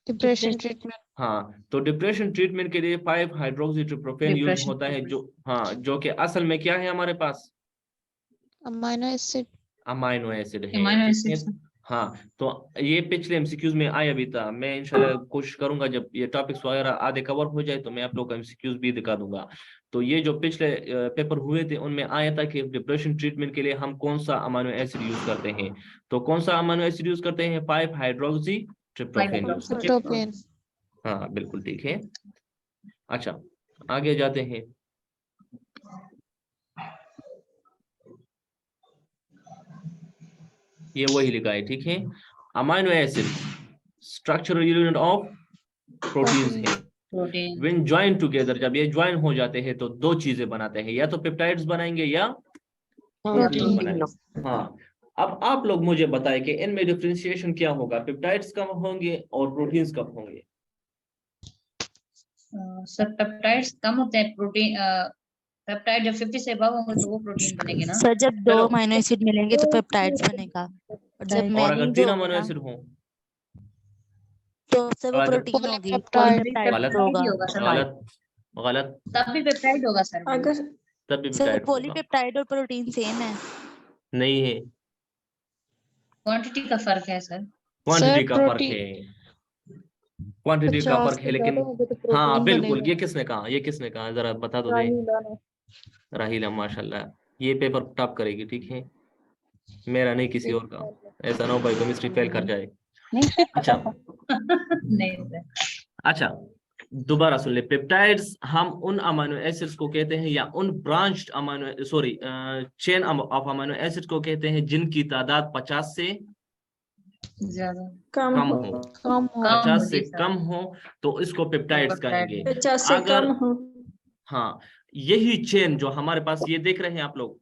डिप्रेशन ट्रीटमेंट। हाँ, तो डिप्रेशन ट्रीटमेंट के लिए 5 हाइड्रोक्सी ट्रिप्टोफैन यूज डिप्रेशन होता है, जो हाँ, जो कि असल में क्या है हमारे पास, अमाइनो एसिड। अमाइनो एसिड है, अमाइनो ठीक एसिड है। सर। हाँ, तो ये पिछले एमसीक्यूज में आया भी था। मैं इंशाल्लाह कोशिश करूंगा जब ये टॉपिक्स वगैरह आधे कवर हो जाए तो मैं आप लोग को एमसीक्यूज भी दिखा दूंगा। तो ये जो पिछले पेपर हुए थे उनमें आया था कि डिप्रेशन ट्रीटमेंट के लिए हम कौन सा अमाइनो एसिड यूज करते हैं। तो कौन सा अमाइनो एसिड यूज करते हैं, 5 हाइड्रोक्सी ट्रिप्टोफैन यूज करते हैं। ट्रिप्टोफैन। हाँ बिल्कुल ठीक है। अच्छा, आगे जाते हैं। ये वही लिखा है, ठीक है। Amino acid structural unit of proteins है। प्रोटीन। व्हेन ज्वाइन टुगेदर, जब ये ज्वाइन हो जाते हैं तो दो चीजें बनाते हैं, या तो पेप्टाइड्स बनाएंगे या प्रोटीन बनाएंगे। हाँ, अब आप लोग मुझे बताएं कि इनमें डिफरेंशिएशन क्या होगा, पेप्टाइड्स कब होंगे और प्रोटीन्स कब होंगे। सर पेप्टाइड्स कम होते हैं, प्रोटीन पेप्टाइड जब 50 से अबव होंगे तो वो प्रोटीन बनेंगे ना। सर जब दो चलो, अमीनो एसिड मिलेंगे तो पेप्टाइड्स बनेगा, और जब और मैनी अगर जो 3 होगी अमीनो ना एसिड हो, तो उससे वो और अगर प्रोटीन होगी, पॉलीपेप्टाइड। पॉलीपेप्टाइड गलत होगा। ही होगा सर। गलत गलत, तब भी पेप्टाइड होगा सर। अगर तब भी सर पेप्टाइड होगा, पॉलीपेप्टाइड और प्रोटीन सेम है। नहीं है, क्वांटिटी का फर्क है सर। क्वांटिटी का फर्क प्रोटीन है, क्वांटिटी का 50 फर्क है, से लेकिन ज्यादा होगा तो हाँ प्रोटीन बिल्कुल, बनेगा। ये किसने कहा, ये किसने कहा, जरा बता दो दे। राहीला ने। राहीला, माशाल्लाह, ये पेपर टॉप करेगी, ठीक है, मेरा नहीं किसी और का। ऐसा ना हो भाई केमिस्ट्री फेल कर जाए। नहीं अच्छा नहीं सर। अच्छा, दोबारा सुन ले, पेप्टाइड्स हम उन अमीनो एसिड्स को कहते हैं, या उन branched amino, sorry, chain of amino acid को कहते हैं जिनकी तादाद 50 से ज्यादा कम कम हो। हो। कम हो। 50 हो से जी सर। कम हो तो इसको पेप्टाइड्स पेप्टाइड। कहेंगे। 50 से अगर कम हो। हाँ, यही चेन जो हमारे पास ये देख रहे हैं आप लोग,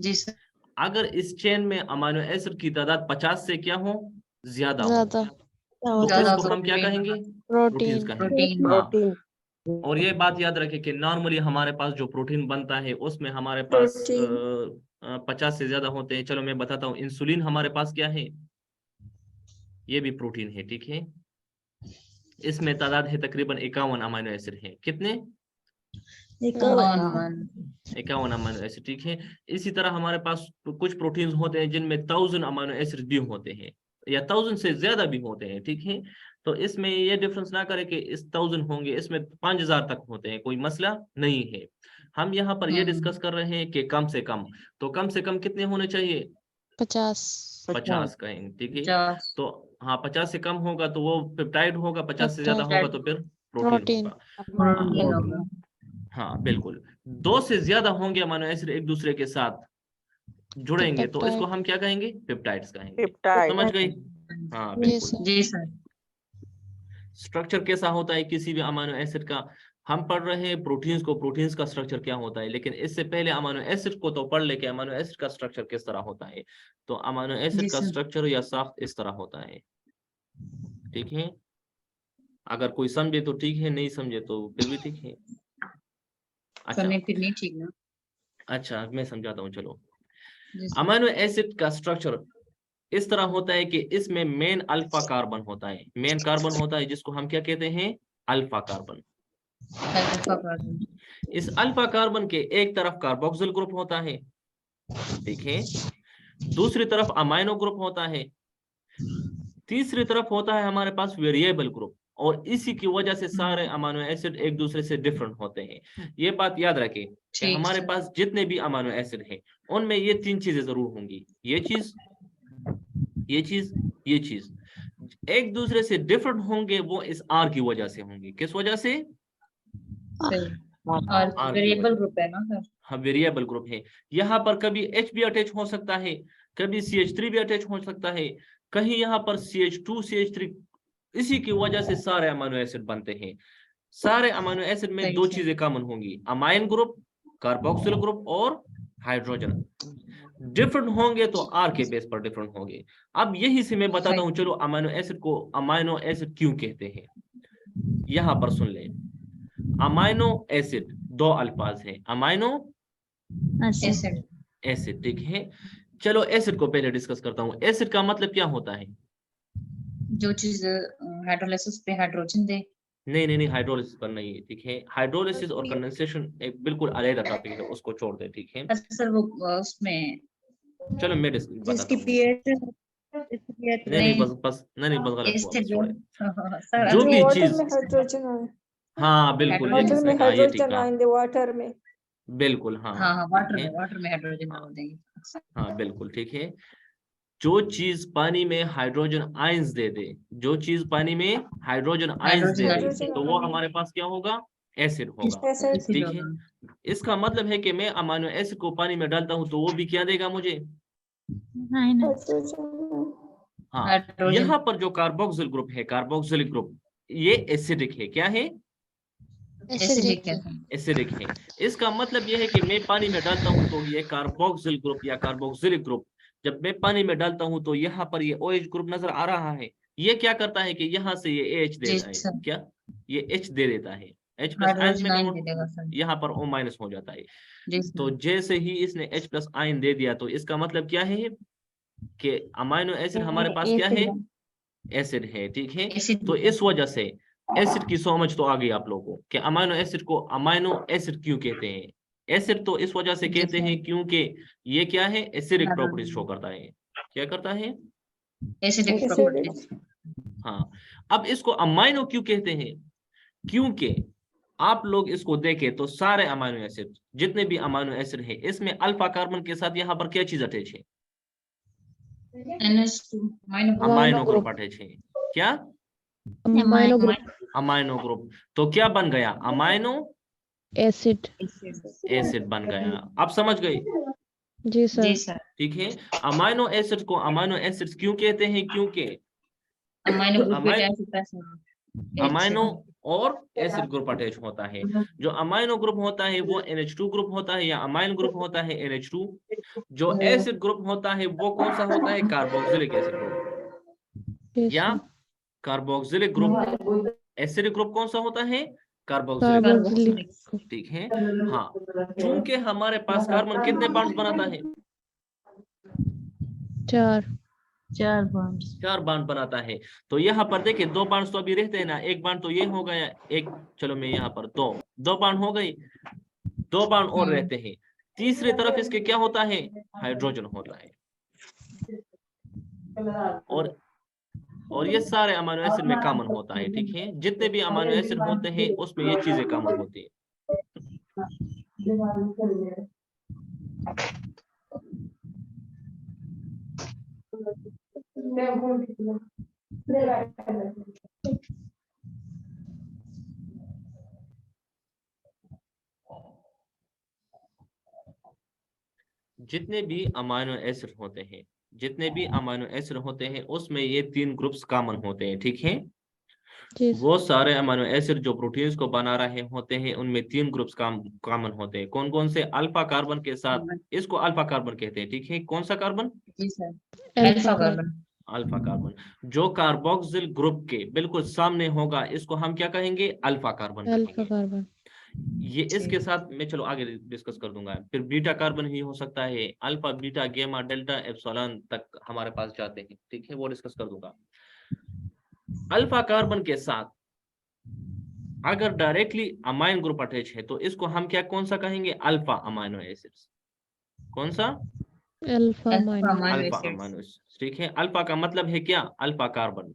जी सर। अगर इस चेन में अमीनो एसिड की तादाद 50 से क्या हो, ज्यादा हो, ज्यादा तो ज्यादा इसको हम क्या प्रोटीन। कहेंगे, प्रोटीन्स प्रोटीन। कहेंगे। प्रोटीन। हाँ, और ये बात याद रखें कि नॉर्मली हमारे पास जो प्रोटीन बनता है उसमें हमारे पास प्रोटीन 50 से ज्यादा होते हैं। चलो मैं बताता हूँ, इंसुलिन हमारे पास क्या है, ये भी प्रोटीन है, ठीक है। इसमें तादाद है तकरीबन 51 अमीनो एसिड है। कितने, 51 अमीनो एसिड, ठीक है। इसी तरह हमारे पास कुछ प्रोटीन्स होते हैं जिनमें 1000 अमीनो एसिड भी होते हैं, या 1000 से ज्यादा भी होते हैं, ठीक है। तो इसमें ये डिफरेंस ना करें कि इस 1000 होंगे, इसमें 5000 तक होते हैं, कोई मसला नहीं है। हम यहाँ पर ये डिस्कस कर रहे हैं कि कम से कम, तो कम से कम कितने होने चाहिए, 50। 50 कहेंगे, ठीक है। 50। तो हाँ, 50 से कम होगा तो वो पेप्टाइड होगा, 50 से ज्यादा पेप्टाइड। होगा तो फिर प्रोटीन। प्रोटीन होगा। प्रोटीन हाँ, होगा। हाँ बिल्कुल। 2 से ज्यादा होंगे अमीनो एसिड एक दूसरे के साथ जुड़ेंगे तो इसको पेप्टाइड। हम क्या कहेंगे, पेप्टाइड्स कहेंगे। समझ गई, हाँ जी बिल्कुल। सर। जी सर। स्ट्रक्चर कैसा होता है किसी भी अमीनो एसिड का, हम पढ़ रहे हैं प्रोटीन्स को, प्रोटीन्स का स्ट्रक्चर क्या होता है, लेकिन इससे पहले अमीनो एसिड को तो पढ़ ले कि अमीनो एसिड का स्ट्रक्चर किस तरह होता है। तो अमीनो एसिड जी का सर। स्ट्रक्चर या साख्त इस तरह होता है, ठीक है। अगर कोई समझे तो ठीक है, नहीं समझे तो फिर भी ठीक है। अच्छा नहीं फिर नहीं ठीक ना। अच्छा मैं समझाता हूँ चलो। जी सर। अमीनो एसिड का स्ट्रक्चर इस तरह होता है कि इसमें मेन अल्फा कार्बन होता है, मेन कार्बन होता है जिसको हम क्या कहते हैं, अल्फा कार्बन। Alpha carbon. इस अल्फा कार्बन के एक तरफ कार्बोक्सिल ग्रुप होता है, देखें, दूसरी तरफ अमाइनो ग्रुप होता है, तीसरी तरफ होता है हमारे पास वेरिएबल ग्रुप, और इसी की वजह से सारे अमाइनो एसिड एक दूसरे से डिफरेंट होते हैं। ये बात याद रखें कि ठीक हमारे सर। पास जितने भी अमाइनो एसिड हैं उनमें ये तीन चीजें जरूर होंगी, ये चीज, ये चीज, ये चीज एक दूसरे से डिफरेंट होंगे, वो इस आर की वजह से होंगे। किस वजह से? सही। और आर की वेरिएबल वजह। ग्रुप है ना सर। हाँ वेरिएबल ग्रुप है। यहाँ पर कभी H भी अटैच हो सकता है, कभी CH3 भी अटैच हो सकता है, कहीं यहाँ पर CH2 CH3, इसी की वजह से सारे अमीनो एसिड बनते हैं। सारे अमीनो एसिड में सही दो सर। चीजें कॉमन होंगी, अमाइन ग्रुप, कार्बोक्सिल ग्रुप और हाइड्रोजन। डिफरेंट होंगे तो आर के बेस पर डिफरेंट होंगे। अब यही से मैं बताता हूँ, चलो अमीनो एसिड को अमाइनो एसिड क्यों कहते हैं। यहाँ पर सुन ले, अमाइनो एसिड दो अल्फाज हैं, अमाइनो एसिड। एसिड, ठीक है। चलो एसिड को पहले डिस्कस करता हूँ। एसिड का मतलब क्या होता है? जो चीज हाइड्रोलाइसिस पे हाइड्रोजन दे। नहीं नहीं नहीं, हाइड्रोलिसिस पर नहीं है, ठीक है। हाइड्रोलिसिस और कंडेंसेशन एक बिल्कुल अलग टॉपिक है, उसको छोड़ दे, ठीक है। सर वो उसमें चलो मैं बताता जिसकी हूँ। पीएच नहीं नहीं बस बस नहीं नहीं बस गलत हुआ, एसिड बस जो छोड़े। सर जो भी वाटर चीज, में हाइड्रोजन आए, हाँ बिल्कुल ये वाटर किसने में कहा, ये ठीक हाइड्रोजन कहा, आएंगे वाटर में। बिल्कुल हाँ हाँ ठीक है, वाटर में हाइड्रोजन डाल देंगे। हाँ बिल्कुल ठीक है। जो चीज पानी में हाइड्रोजन आयंस दे दे, जो चीज पानी में हाइड्रोजन आयंस दे दे, हाइड्रोजन तो वो हमारे पास क्या होगा, एसिड होगा, एसिड। ठीक है। इसका मतलब है कि मैं अमीनो एसिड को पानी में डालता हूँ तो वो भी क्या देगा मुझे, हाइड्रोजन। हाँ। हाइड्रोजन। यहाँ पर जो कार्बोक्सिल ग्रुप है, कार्बोक्सिलिक ग्रुप, ये एसिडिक है, क्या है, एसिडिक है। एसिडिक है। इसका मतलब यह है कि मैं पानी में डालता हूं तो ये कार्बोक्सिल ग्रुप या कार्बोक्सिलिक ग्रुप, जब मैं पानी में डालता हूं तो यहाँ पर ये OH ग्रुप नजर आ रहा है। ये क्या करता है कि यहाँ से ये H जी देता है, सर। क्या, ये H दे देता है, H प्लस आयन हाइड्रोजन में आयन कन्वर्ट दे होता देगा है, सर। यहाँ पर O माइनस हो जाता है। जी तो सर। जैसे ही इसने H प्लस आयन दे दिया तो इसका मतलब क्या है कि अमाइनो एसिड हमारे पास क्या है, एसिड है, ठीक है। एसिड। तो इस वजह से एसिड की समझ तो आ गई आप लोगों को कि अमाइनो एसिड को अमाइनो एसिड क्यों कहते हैं। एसिड तो इस वजह से जी कहते सर। हैं क्योंकि ये क्या है, एसिडिक प्रॉपर्टीज शो हाइड्रोजन करता है, क्या करता है, एसिडिक एसिडिक। प्रॉपर्टीज। हाँ। अब इसको अमाइनो क्यों कहते हैं, क्योंकि आप लोग इसको देखें तो सारे अमाइनो एसिड, जितने भी अमाइनो एसिड है, इसमें अल्फा कार्बन के साथ यहाँ पर क्या चीज अटैच है, NH2 अमाइनो ग्रुप अटैच है, क्या, अमाइनो ग्रुप अमाइनो ग्रुप। तो क्या बन गया, अमाइनो एसिड। एसिड बन गया। आप समझ गए, जी सर। जी सर। ठीक है। अमाइनो एसिड को अमाइनो एसिड्स क्यों कहते हैं, क्योंकि अमाइनो ग्रुप पे अमाइन अटैच होता है अमाइनो और एसिड ग्रुप अटैच होता है। जो अमाइनो ग्रुप होता है वो NH2 ग्रुप होता है या अमाइन ग्रुप होता है NH2। जो एसिड ग्रुप होता है वो कौन सा होता है, कार्बोक्सिलिक एसिड ग्रुप जी या sir. Carboxylic group. Acid group कौन सा होता है, कार्बोक्सिलिक ग्रुप, कार्बोक्सिलिक। ठीक है। हाँ, चूंकि हमारे पास कार्बन कितने बॉन्ड्स बनाता है, 4। 4 बॉन्ड्स। 4 बांड बनाता है। तो यहाँ पर देखिए 2 बांड तो अभी रहते हैं ना, एक बांड तो ये हो गया, एक, चलो मैं यहाँ पर 2 बांड हो गई, 2 बांड और रहते हैं। तीसरी तरफ इसके क्या होता है, हाइड्रोजन होता है। और ये सारे अमीनो एसिड में कॉमन होता है, ठीक है। जितने भी अमीनो एसिड होते हैं उसमें ये चीजें कॉमन होती है। जितने भी अमीनो एसिड होते हैं, जितने भी अमीनो एसिड होते हैं उसमें ये 3 ग्रुप्स कॉमन होते हैं, ठीक है। जी वो सारे अमीनो एसिड जो प्रोटीन्स को बना रहे होते हैं उनमें 3 ग्रुप्स कॉमन होते हैं। कौन कौन से, अल्फा कार्बन के साथ, इसको अल्फा कार्बन कहते हैं, ठीक है। कौन सा कार्बन, जी sir. Alpha alpha carbon. Carbon. Alpha carbon. जो कार्बोक्सिल ग्रुप के बिल्कुल सामने होगा इसको हम क्या कहेंगे? अल्फा कार्बन अल्फा कहेंगे। कार्बन। ये इसके साथ मैं चलो आगे डिस्कस कर दूंगा। फिर बीटा कार्बन ही हो सकता है, alpha beta gamma delta epsilon तक हमारे पास जाते हैं, ठीक है, वो डिस्कस कर दूंगा। अल्फा कार्बन के साथ अगर डायरेक्टली अमाइन ग्रुप अटैच है तो इसको हम क्या कौन सा कहेंगे? Alpha amino acids. कौन सा? Alpha alpha minus. Amino alpha acids. Amino acids, ठीक है। अल्फा का मतलब है क्या? Alpha carbon.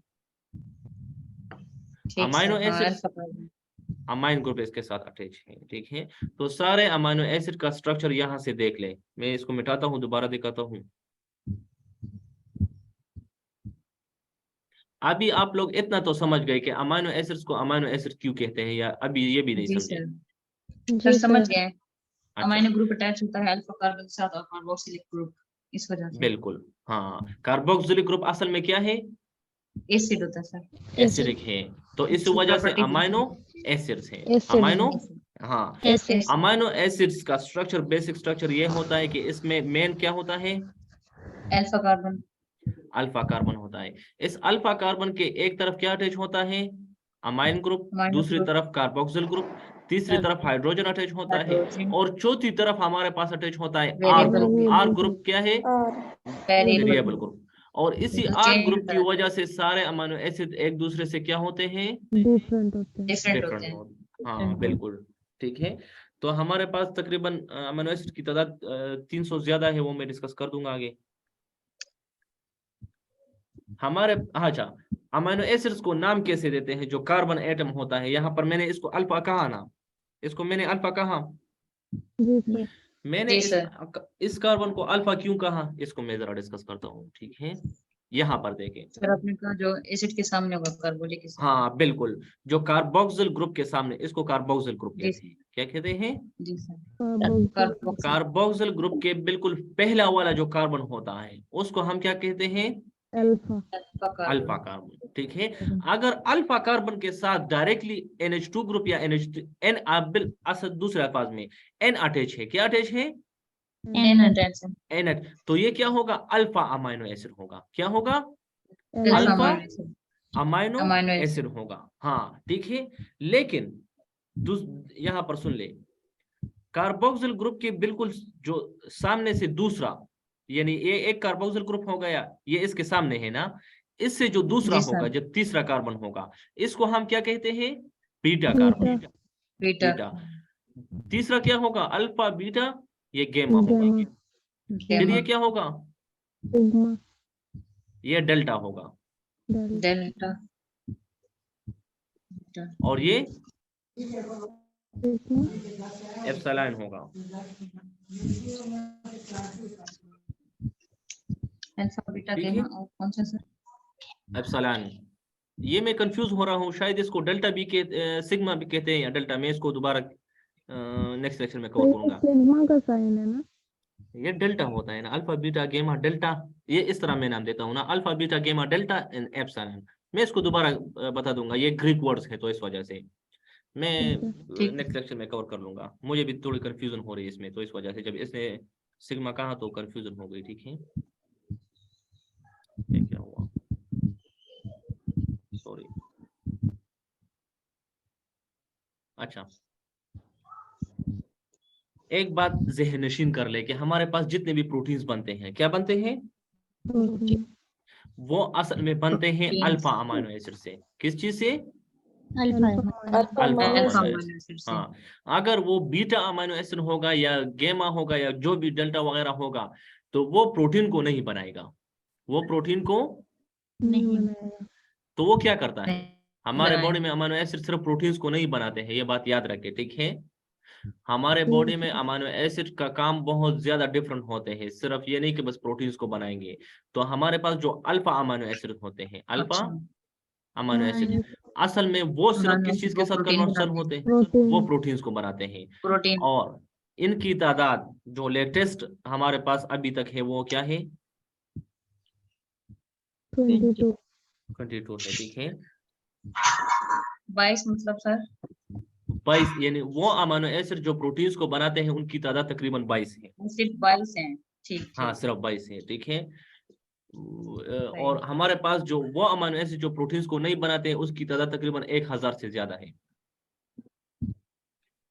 ठीक अमाइनो सर, हाँ acids alpha carbon. Amine group इसके साथ अटैच है, ठीक है। तो सारे अमाइनो एसिड का स्ट्रक्चर यहां से देख ले। मैं इसको मिटाता हूं, दोबारा दिखाता हूं। अभी आप लोग इतना तो समझ गए कि अमाइनो एसिड्स को अमाइनो एसिड क्यों कहते हैं, या अभी ये भी नहीं जी समझे? सर, जी समझ सर। गए। अच्छा, अमाइनो ग्रुप अटैच होता है अल्फा कार्बन के साथ और कार्बोक्सिलिक ग्रुप, इस वजह से बिल्कुल। हाँ, कार्बोक्सिलिक ग्रुप असल में क्या है? एसिड होता है सर। एसिडिक है। तो इस इसकी वजह से property अमाइनो एसिड्स है। एसिड अमाइनो, है। हाँ, एसिड। अमाइनो एसिड्स का स्ट्रक्चर, बेसिक स्ट्रक्चर ये होता है कि इसमें मेन क्या होता है? Alpha carbon. अल्फा कार्बन होता है। इस अल्फा कार्बन के एक तरफ क्या अटैच होता है? Amine group. अमाइनो दूसरी ग्रुप, तरफ कार्बोक्सिल ग्रुप। तीसरी तरफ हाइड्रोजन अटैच होता है। हाइड्रोजन, और चौथी तरफ हमारे पास अटैच होता है R variable group. R group क्या है? Variable variable group. और इसी जो आर चेंज ग्रुप होता की है, वजह से सारे अमीनो एसिड एक दूसरे से क्या होते हैं? डिफरेंट होते हैं। डिफरेंट होते डिफरेंट हैं। होते। हाँ बिल्कुल, ठीक है। तो हमारे पास तकरीबन अमीनो एसिड की तादाद 300 ज्यादा है, वो मैं डिस्कस कर दूंगा आगे। हमारे, अच्छा, अमीनो एसिड्स को नाम कैसे देते हैं? जो कार्बन एटम होता है, यहाँ पर मैंने इसको अल्फा कहा ना, इसको मैंने अल्फा कहा। जी सर। मैंने जी सर। इस कार्बन को अल्फा क्यों कहा, इसको मैं जरा डिस्कस करता हूँ, ठीक है। यहाँ पर देखें। सर आपने कहा जो एसिड के सामने होगा कार्बोलिक एसिड। हाँ बिल्कुल, जो कार्बोक्सिल ग्रुप के सामने, इसको कार्बोक्सिल ग्रुप जी कहते हैं। क्या कहते हैं? जी sir, carboxyl. Carboxyl. Carboxyl group के बिल्कुल पहला वाला जो कार्बन होता है उसको हम क्या कहते हैं? Alpha. Alpha alpha carbon. Carbon, ठीक है। अगर अल्फा कार्बन के साथ डायरेक्टली NH2 ग्रुप या NH असल दूसरे अल्फाज में N अटैच है, क्या अटैच है? N attach. NH, तो ये क्या होगा? अल्फा अमाइनो एसिड होगा। क्या होगा? Alpha alpha amino acid. Amino amino acid होगा। हाँ ठीक है। लेकिन यहाँ पर सुन ले, कार्बोक्सिल ग्रुप के बिल्कुल जो सामने से दूसरा, यानी ये एक कार्बोक्सिल ग्रुप हो गया, ये इसके सामने है ना, इससे जो दूसरा जी सर। होगा, जब तीसरा कार्बन होगा, इसको हम क्या कहते हैं? Beta beta. Carbon. Beta. Beta. तीसरा क्या होगा? अल्फा बीटा, ये गामा होगा। गामा। फिर गामा। ये क्या होगा? सिग्मा। ये डेल्टा होगा। डेल्टा। डेल्टा। और ये सिग्मा। एप्सिलॉन होगा। अल्फा बीटा ठीक है। गामा और कौन सा सर? एप्सिलॉन। ये मैं कंफ्यूज हो रहा हूँ, शायद इसको डेल्टा भी सिग्मा भी कहते हैं, या डेल्टा। मैं इसको दोबारा नेक्स्ट लेक्चर में कवर करूंगा। सिग्मा का साइन है ना? ये डेल्टा होता है ना, अल्फा बीटा गामा डेल्टा, ये इस तरह मैं नाम देता हूँ ना, alpha beta gamma delta and epsilon. मैं इसको दोबारा बता दूंगा, ये ग्रीक वर्ड्स है तो इस वजह से मैं ठीक है। नेक्स्ट लेक्चर में कवर कर लूंगा। मुझे भी थोड़ी कंफ्यूजन हो रही है इसमें, तो इस वजह से जब इसने सिग्मा कहा तो कंफ्यूजन हो गई, ठीक है। ये क्या हुआ, सॉरी। अच्छा, एक बात ज़हन नशीन कर ले कि हमारे पास जितने भी प्रोटीन्स बनते हैं, क्या बनते हैं? प्रोटीन। वो असल में बनते हैं Proteins। अल्फा अमाइनो एसिड से। किस चीज से? Alpha alpha alpha amino amino acid. Acid से। हाँ, अगर वो बीटा अमाइनो एसिड होगा या गेमा होगा या जो भी डेल्टा वगैरह होगा, तो वो प्रोटीन को नहीं बनाएगा। वो प्रोटीन को, नहीं बनाएगा। तो वो क्या करता है? हमारे बनाएगा। बॉडी में अमाइनो एसिड सिर्फ प्रोटीन्स को नहीं बनाते हैं, ये बात याद रखें, ठीक है। हमारे बॉडी में अमाइनो एसिड का काम बहुत ज्यादा डिफरेंट होते हैं, सिर्फ ये नहीं कि बस प्रोटीन्स को बनाएंगे। तो हमारे पास जो अल्फा अमाइनो एसिड होते हैं, अल्फा अच्छा। अमाइनो एसिड, असल में वो सिर्फ अमाइनो किस चीज एसिड के वो साथ प्रोटीन कन्वर्सन बनाते होते हैं? प्रोटीन। वो प्रोटीन्स को बनाते हैं। प्रोटीन। और इनकी तादाद जो लेटेस्ट हमारे पास अभी तक है वो क्या है? 22। 22 है, ठीक है। 22 मतलब सर? 22, यानी वो अमाइनो एसिड जो प्रोटीन्स को बनाते हैं उनकी तादाद तकरीबन 22 है। सिर्फ 22 हैं। ठीक हाँ, ठीक। सिर्फ 22 है, ठीक है। और हमारे पास जो वो अमीनो एसिड जो प्रोटीन्स को नहीं बनाते हैं उसकी तादाद तकरीबन 1000 से ज्यादा है।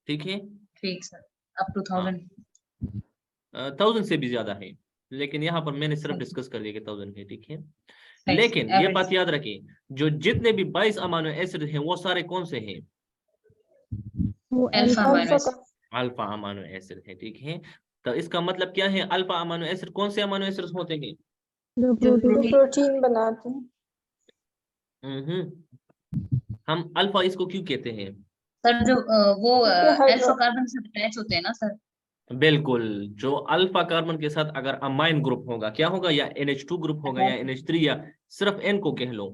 ठीक है, ठीक सर, अप टू हाँ। 1000। 1000 से भी ज्यादा है, लेकिन यहाँ पर मैंने सिर्फ सही। डिस्कस कर दिया कि 1000 है। ठीक है, सही, लेकिन ये average। बात याद रखें, जो जितने भी 22 अमीनो एसिड हैं वो सारे कौन से हैं? वो alpha alpha amino acid. Alpha amino acid है। ठीक है, तो इसका मतलब क्या है? अल्फा अमीनो एसिड कौन से अमीनो एसिड होते हैं? जो जो प्रोटीन प्रोटीन बनाते हैं। हम अल्फा इसको क्यों कहते हैं? सर जो वो हाइड्रो- अल्फा कार्बन से अटैच होते हैं ना सर। बिल्कुल, जो अल्फा कार्बन के साथ अगर अमाइन ग्रुप होगा, क्या होगा? या NH2 ग्रुप होगा या NH3 या सिर्फ N को कह लो।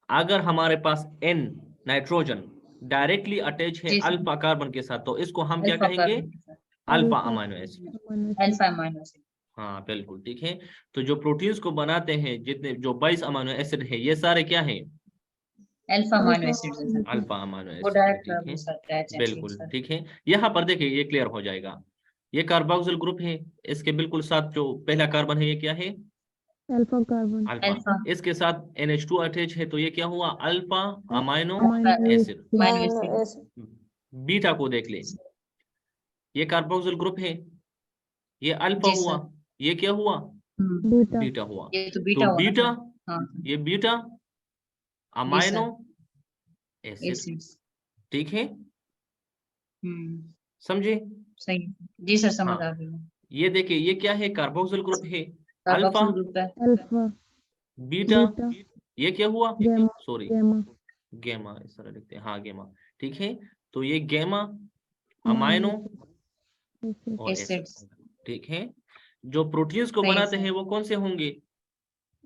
अगर हमारे पास N नाइट्रोजन डायरेक्टली अटैच है जी सर। अल्फा कार्बन के साथ, तो इसको हम क्या अल्फा कहेंगे? कार्बन के साथ alpha alpha amino acid. Amino acid. Alpha amino acid. हाँ बिल्कुल, ठीक है। तो जो प्रोटीन्स को बनाते हैं, जितने जो 22 अमाइनो एसिड है, ये सारे क्या है? अल्फा अमीनो एसिड है सर। अल्फा अमाइनो वो एसिड है। डायरेक्ट ठीक है, कार्बन से अटैच है। ठीक बिल्कुल सर। ठीक है। यहाँ पर देखिए ये क्लियर हो जाएगा। ये कार्बोक्सिल ग्रुप है, इसके बिल्कुल साथ जो पहला कार्बन है ये क्या है? Alpha carbon alpha. अल्फा इसके साथ NH2 अटैच है, तो ये क्या हुआ? Alpha amino amino acid. Amino acid. Beta को देख ले, ये कार्बोक्सिल ग्रुप है, ये अल्फा जी हुआ, सर। ये क्या हुआ? बीटा बीटा हुआ। ये तो तो बीटा हुआ ना बीटा, सर। हाँ ये बीटा अमाइनो एसिड। एसिड्स। ठीक है, हम्म समझे? सही। जी सर, समझ हाँ, आ गई। ये देखिए ये क्या है? कार्बोक्सिल ग्रुप है, अल्फा कार्बोक्सिल ग्रुप है। अल्फा बीटा, बीटा ये क्या हुआ? गैमा सॉरी, गैमा गैमा, इस तरह लिखते हैं, हाँ गैमा। ठीक है, तो ये गैमा अमीनो अमाइनो एसिड और एसिड। एसिड्स। ठीक है, जो प्रोटीन्स को सही है बनाते सर। हैं वो कौन से होंगे?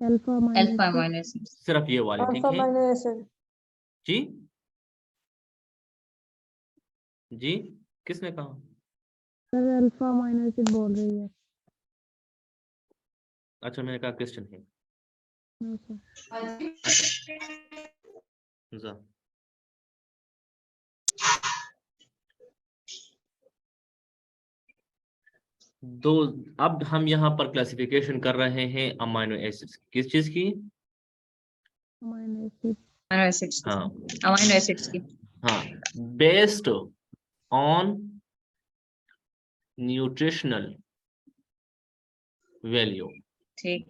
Alpha amino alpha acid amino acids. सिर्फ ये वाले। ठीक है जी, जी किसने कहा? सर अल्फा अमीनो एसिड बोल रही है। अच्छा, मैंने कहा क्वेश्चन है। हाँ सर। अच्छा, जा। दो, अब हम यहाँ पर क्लासिफिकेशन कर रहे हैं अमाइनो एसिड्स, किस चीज की? Amino acid amino acids. हाँ अमीनो एसिड्स की। हाँ, बेस्ड ऑन न्यूट्रिशनल वैल्यू, ठीक।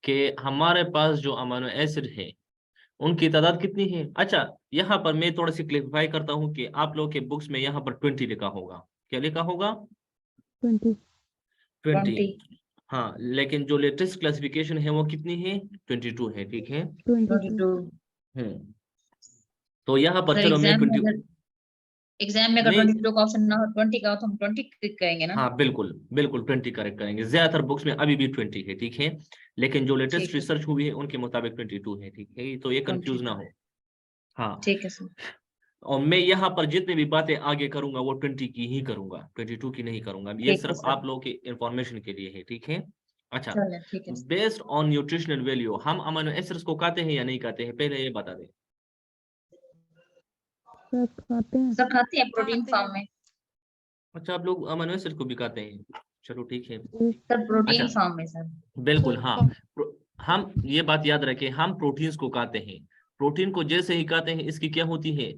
के हमारे पास जो अमाइनो एसिड है उनकी तादाद कितनी है? अच्छा, यहाँ पर मैं थोड़ा सी क्लियरिफाई करता हूँ कि आप लोग के बुक्स में यहाँ पर 20 लिखा होगा। क्या लिखा होगा? 20 20। हाँ, लेकिन जो लेटेस्ट क्लासिफिकेशन है वो कितनी है? 22 है। ठीक है, 22 हम्म, तो यहाँ पर सर चलो मैं 20 एग्जाम में अगर नहीं, 22 का ऑप्शन ना हो 20 का हो तो हम 20 क्लिक करेंगे ना। हाँ बिल्कुल बिल्कुल 20 करेक्ट करेंगे। ज्यादातर बुक्स में अभी भी 20 है। ठीक है, लेकिन जो लेटेस्ट ठीक है। रिसर्च हुई है उनके मुताबिक 22 है। ठीक है, तो ये कंफ्यूज ना हो। हाँ, ठीक है सर। और मैं यहाँ पर जितनी भी बातें आगे करूंगा वो 20 की ही करूंगा, 22 की नहीं करूंगा। ये ठीक है सिर्फ सर। आप लोगों के इंफॉर्मेशन के लिए है। ठीक है, अच्छा, चलिए ठीक है sir. Based on nutritional value हम अमीनो एसिड्स को खाते हैं या नहीं खाते हैं? पहले ये बता दें। सर खाते हैं। सर खाते हैं प्रोटीन फॉर्म में। अच्छा, आप लोग अमीनो एसिड को भी खाते हैं? चलो ठीक है, सर प्रोटीन अच्छा फॉर्म में सर। बिल्कुल, हाँ। हम ये बात याद रखें, हम प्रोटीन्स को खाते हैं। प्रोटीन को जैसे ही खाते हैं इसकी क्या होती है?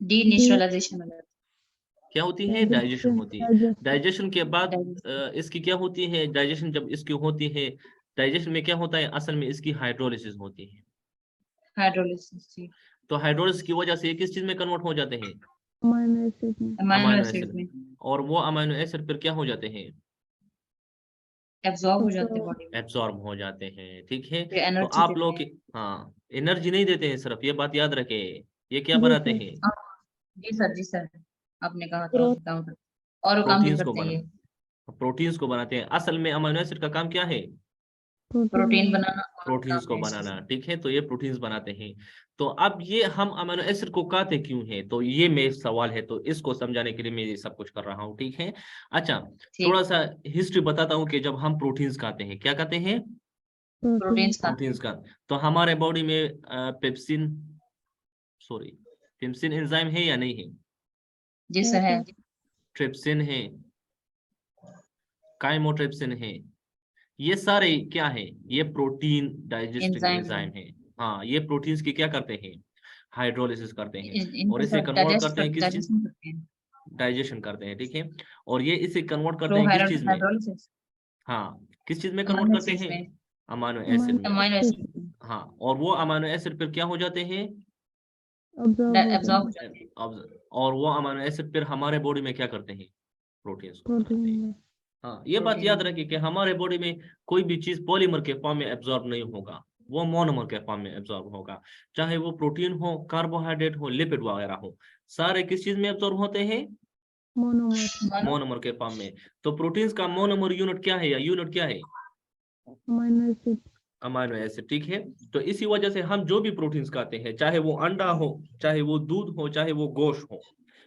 डीनेचुरलाइजेशन हो जाता क्या होती है? डाइजेशन होती है। डाइजेशन डाइजेशन के बाद Digestion। इसकी क्या होती है? डाइजेशन जब इसकी होती है, डाइजेशन में क्या होता है? असल में इसकी हाइड्रोलिसिस होती है। हाइड्रोलिसिस। ठीक। तो हाइड्रोलिसिस की वजह से ये किस चीज में कन्वर्ट हो जाते हैं? अमीनो एसिड में अमीनो अमीनो एसिड एसिड। में और वो अमीनो एसिड फिर क्या हो जाते हैं? एब्जॉर्ब हो जाते हैं बॉडी में। एब्सॉर्ब हो जाते हैं। ठीक है, फिर तो एनर्जी आप देते लोग हैं। हाँ, एनर्जी नहीं देते हैं सिर्फ, ये बात याद रखें। ये क्या जी बनाते सर। हैं? हाँ, जी सर, जी सर। आपने कहा था ग्रोथ काम करते और वो काम भी प्रोटीन्स को करते हैं ये। प्रोटीन्स को बनाते हैं। असल में अमीनो एसिड का काम क्या है? प्रोटीन बनाना और प्रोटीन्स को काम है बनाना। ठीक है, तो ये प्रोटीन्स बनाते हैं। तो अब ये हम अमीनो एसिड को खाते क्यों हैं? तो ये मेरा सवाल है, तो इसको समझाने के लिए मैं ये सब कुछ कर रहा हूँ। ठीक है, अच्छा, ठीक। थोड़ा सा हिस्ट्री बताता हूँ कि जब हम प्रोटीन्स खाते हैं, क्या खाते हैं? प्रोटीन्स खाते प्रोटीन्स का, तो हमारे बॉडी में पेप्सिन, सॉरी, पेप्सिन एंजाइम है या नहीं है? हैं। जी सर है। ट्रिप्सिन है, काइमोट्रिप्सिन है, ये सारे क्या है, ये प्रोटीन डाइजेस्टिंग Enzyme एंजाइम है। हाँ, ये प्रोटीन्स की क्या करते हैं, हाइड्रोलिसिस करते हैं और इनको इसे सब कन्वर्ट करते हैं किस चीज, डाइजेशन करते हैं। डाइजेशन करते हैं, ठीक है। और ये इसे कन्वर्ट करते थ्रू हैं किस चीज में, हाइड्रोलिसिस, हाँ किस चीज में कन्वर्ट अमाइनो करते एसिड्स हैं, में, अमाइनो एसिड में। अमाइनो एसिड हाँ, और वो अमाइनो एसिड फिर क्या हो जाते हैं, एब्जॉर्ब हो जाते हैं। और वो अमाइनो एसिड फिर हमारे बॉडी में क्या करते हैं, प्रोटीन्स को बनाते हैं। प्रोटीन हाँ, ये बात याद रखिए कि हमारे बॉडी में कोई भी चीज पॉलीमर के फॉर्म में एब्जॉर्ब नहीं होगा, वो मोनोमर के फॉर्म में एब्जॉर्ब होगा। चाहे वो प्रोटीन हो, कार्बोहाइड्रेट हो, लिपिड वगैरह हो, सारे किस चीज में एब्जॉर्ब होते हैं, मोनोमर मोनोमर के फॉर्म में। तो प्रोटीन्स का मोनोमर यूनिट क्या है, या यूनिट क्या है, अमाइनो एसिड अमाइनो एसिड, ठीक है। तो इसी वजह से हम जो भी प्रोटीन्स खाते हैं, चाहे वो अंडा हो, चाहे वो दूध हो, चाहे वो गोश्त हो,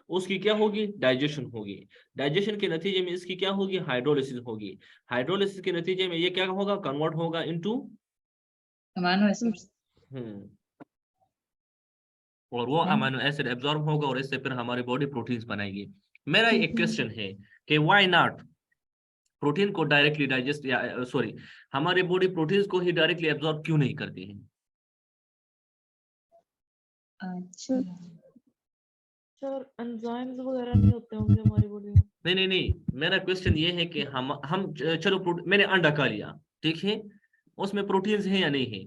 उसकी क्या होगी, डाइजेशन होगी। डाइजेशन के नतीजे में इसकी क्या होगी, हाइड्रोलिसिस होगी। हाइड्रोलिसिस के नतीजे में ये क्या होगा, कन्वर्ट होगा इनटू, अमाइनो एसिड्स। और वो अमाइनो एसिड एब्जॉर्ब होगा और इससे फिर हमारी बॉडी प्रोटीन्स बनाएगी। मेरा एक क्वेश्चन है कि व्हाई नॉट प्रोटीन को डायरेक्टली डाइजेस्ट, या सॉरी, हमारी बॉडी प्रोटीन्स को ही डायरेक्टली एब्जॉर्ब क्यों नहीं करती है। अच्छा, सर एंजाइम्स वगैरह नहीं होते होंगे हमारी बॉडी में। नहीं नहीं नहीं, मेरा क्वेश्चन ये है कि हम चलो मैंने अंडा खा लिया, ठीक है, उसमें प्रोटीन्स हैं या नहीं है,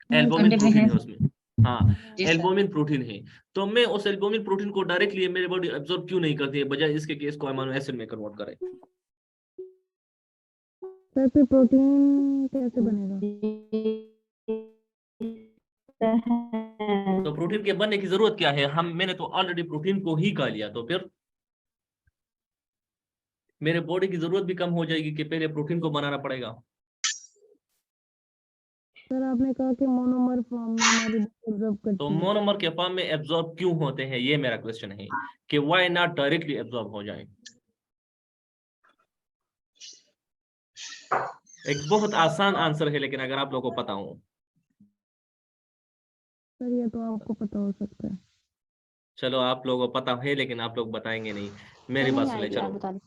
एल्बुमिन अंडे में प्रोटीन है। है उसमें, हाँ जी सर। एल्बुमिन प्रोटीन है। तो मैं उस एल्बुमिन प्रोटीन को डायरेक्टली मेरी बॉडी एब्जॉर्ब क्यों नहीं करती है, बजाय इसके कि इसको अमीनो एसिड में कन्वर्ट करे। सर फिर प्रोटीन कैसे बनेगा? तो प्रोटीन के बनने की जरूरत क्या है, मैंने तो ऑलरेडी प्रोटीन को ही खा लिया, तो फिर मेरे बॉडी की जरूरत भी कम हो जाएगी कि पहले प्रोटीन को बनाना पड़ेगा। सर आपने कहा कि मोनोमर फॉर्म में हमारी एब्जॉर्ब तो करती है। मोनोमर के फॉर्म में एब्जॉर्ब क्यों होते हैं, ये मेरा क्वेश्चन है कि व्हाई नॉट डायरेक्टली एब्जॉर्ब हो जाए। एक बहुत आसान आंसर है, लेकिन अगर आप लोगों को पता हो, सर ये तो आपको पता हो सकता है। चलो आप लोगों को पता है लेकिन आप लोग बताएंगे नहीं, मेरी बात सुन ले। चलो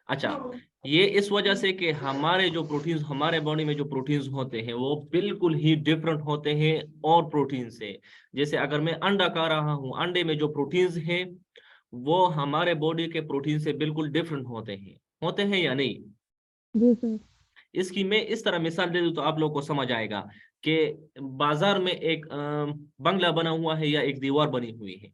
अच्छा, ये इस वजह से कि हमारे जो प्रोटीन्स, हमारे बॉडी में जो प्रोटीन्स होते हैं वो बिल्कुल ही डिफरेंट होते हैं और प्रोटीन से। जैसे अगर मैं अंडा खा रहा हूँ, अंडे में जो प्रोटीन्स हैं वो हमारे बॉडी के प्रोटीन से बिल्कुल डिफरेंट होते हैं या नहीं। जी सर। इसकी मैं इस तरह मिसाल दे दूं तो आप लोग को समझ आएगा कि बाजार में एक बंगला बना हुआ है या एक दीवार बनी हुई है,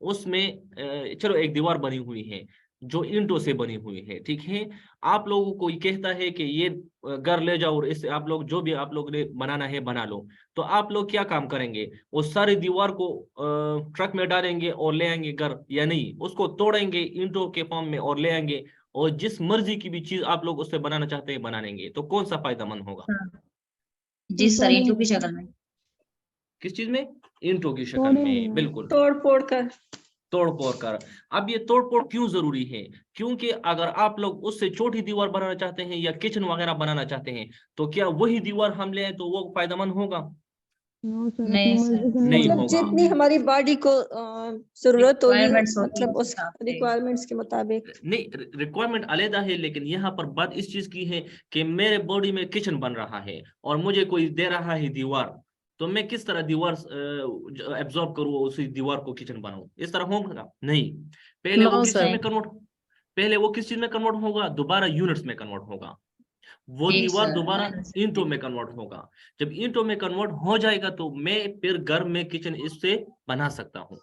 उसमें चलो एक दीवार बनी हुई है जो ईंटों से बनी हुई है, ठीक है। आप लोगों को ये कहता है कि ये घर ले जाओ और इससे आप लोग जो भी आप लोग ने बनाना है बना लो। तो आप लोग क्या काम करेंगे, उस सारी दीवार को ट्रक में डालेंगे और ले आएंगे घर, या नहीं उसको तोड़ेंगे ईंटों के फॉर्म में और ले आएंगे, और जिस मर्जी की भी चीज आप लोग उससे बनाना चाहते हैं बना लेंगे। तो कौन सा फायदेमंद होगा, जी सर, ईंटों की शक्ल में। किस चीज में, ईंटों की शक्ल तोड़ेंगे में, बिल्कुल तोड़ फोड़ कर। तोड़ फोड़ कर। अब ये तोड़ फोड़ क्यों जरूरी है, क्योंकि अगर आप लोग उससे छोटी दीवार बनाना चाहते हैं या किचन वगैरह बनाना चाहते हैं, तो क्या वही दीवार हम ले आए तो वो फायदेमंद होगा, नो सर, नहीं अपनी सर। मर्जी से नहीं मतलब होगा। जितनी हमारी बॉडी को जरूरत होगी, Requirements होती है मतलब उस उस हिसाब से। रिक्वायरमेंट्स के मुताबिक। नहीं, रिक्वायरमेंट अलग है, लेकिन यहाँ पर बात इस चीज की है कि मेरे बॉडी में किचन बन रहा है और मुझे कोई दे रहा है दीवार, तो मैं किस तरह दीवार एब्जॉर्ब करूँ, उसी दीवार को किचन बनाऊं, इस तरह होगा नहीं। पहले वो किस चीज में कन्वर्ट, पहले वो किस चीज में कन्वर्ट होगा, दोबारा यूनिट्स में कन्वर्ट होगा, वो जी दीवार सर, दोबारा यूनिट्स। ईंटों में कन्वर्ट होगा। जब ईंटों में कन्वर्ट हो जाएगा तो मैं फिर घर में किचन इससे बना सकता हूँ।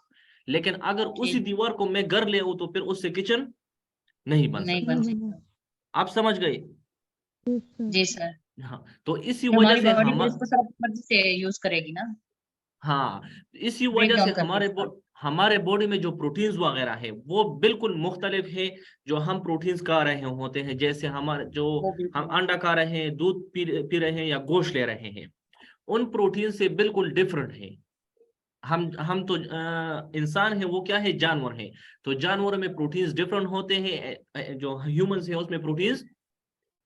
लेकिन अगर उसी दीवार को मैं घर ले आऊं तो फिर उससे किचन नहीं बन नहीं सकता। बन सकता। आप समझ गए, जी सर, हाँ। तो इसी वजह हमारी से बॉडी हम, इसको सब मर्जी से यूज करेगी ना, हाँ इसी ब्रेक वजह से डाउन करके। हमारे बॉडी में जो प्रोटीन्स वगैरह है वो बिल्कुल मुख्तलिफ है जो हम प्रोटीन्स खा रहे होते हैं। जैसे हमारे जो वो हम बिल्कुल अंडा खा रहे हैं, दूध पी रहे हैं या गोश्त ले रहे हैं, उन प्रोटीन से बिल्कुल डिफरेंट है। हम तो इंसान है, वो क्या है, जानवर है। तो जानवरों में प्रोटीन्स डिफरेंट होते हैं, जो ह्यूमंस है उसमें प्रोटीन्स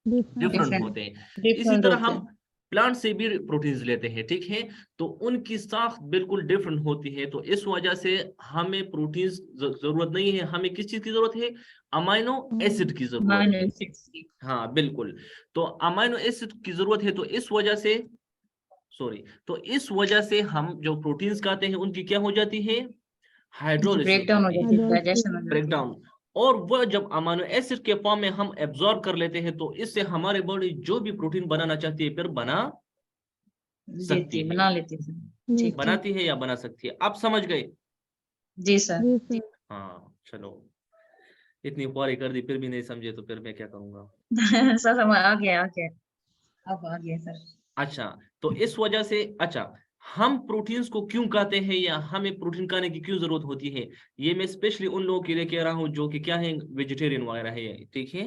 डिफरेंट डिफरेंट होते हैं। इसी डिफरेंट तरह होते हम हैं। प्लांट से भी प्रोटीन्स लेते हैं, ठीक है, तो उनकी साख्त बिल्कुल डिफरेंट होती है। तो इस वजह से हमें प्रोटीन्स जरूरत नहीं है, हमें किस चीज की जरूरत है, अमाइनो एसिड की जरूरत अमाइनो है। एसिड्स की। हाँ बिल्कुल, तो अमाइनो एसिड की जरूरत है, तो इस वजह से तो इस वजह से हम जो प्रोटीन्स खाते हैं उनकी क्या हो जाती है, हाइड्रोलिसिस ब्रेक डाउन हो होती है, जाती है, डाइजेशन हो जाती है। ब्रेकडाउन। और वह जब अमाइनो एसिड के फॉर्म में हम एब्जॉर्ब कर लेते हैं, तो इससे हमारी बॉडी जो भी प्रोटीन बनाना चाहती है फिर बना सकती देती है, बना लेती है सर। ठीक। बनाती है या बना सकती है। आप समझ गए? जी सर। जी सर। हाँ चलो, इतनी ख्वारी कर दी फिर भी नहीं समझे तो फिर मैं क्या करूंगा। सर समझ आ गया अब आ गया सर। अच्छा, तो इस वजह से, अच्छा, हम प्रोटीन्स को क्यों खाते हैं या हमें प्रोटीन खाने की क्यों जरूरत होती है, ये मैं स्पेशली उन लोगों के लिए कह रहा हूँ जो कि क्या है, वेजिटेरियन वगैरह है, ठीक है,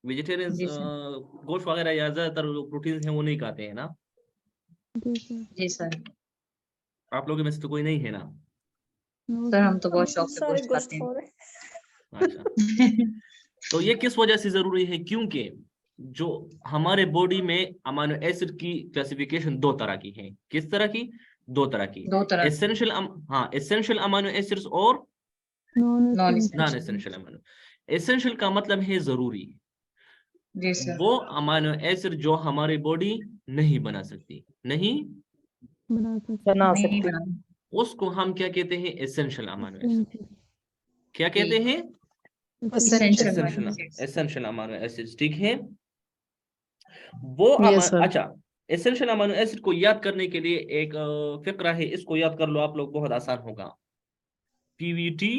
वेजिटेरियन जी सर। गोश्त वगैरह या ज्यादातर जो प्रोटीन है वो नहीं खाते हैं ना। जी सर। जी सर। आप लोगों में से तो कोई नहीं है ना। नो सर हम तो हम बहुत तो शौक से सारे गोश्त गोश्त खाते खा रहे हैं। अच्छा, तो ये किस वजह से जरूरी है, क्योंकि जो हमारे बॉडी में अमाइनो एसिड की क्लासिफिकेशन दो तरह की है। किस तरह की? दो तरह की। दो तरह की। एसेंशियल, हाँ, एसेंशियल अमाइनो एसिड्स और non non essential. Non essential amino. Essential का मतलब है जरूरी, जी सर। वो अमाइनो एसिड जो हमारी बॉडी नहीं बना सकती, नहीं बना सकते। नहीं बना। उसको हम क्या कहते हैं, एसेंशियल अमाइनो एसिड। एसेंशियल। क्या कहते हैं? Essential essential, acids. Essential amino acids, ठीक है। वो अच्छा, एसेंशियल अमाइनो एसिड को याद करने के लिए एक फिक्रा है, इसको याद कर लो आप लोग, बहुत आसान होगा। पीवीटी,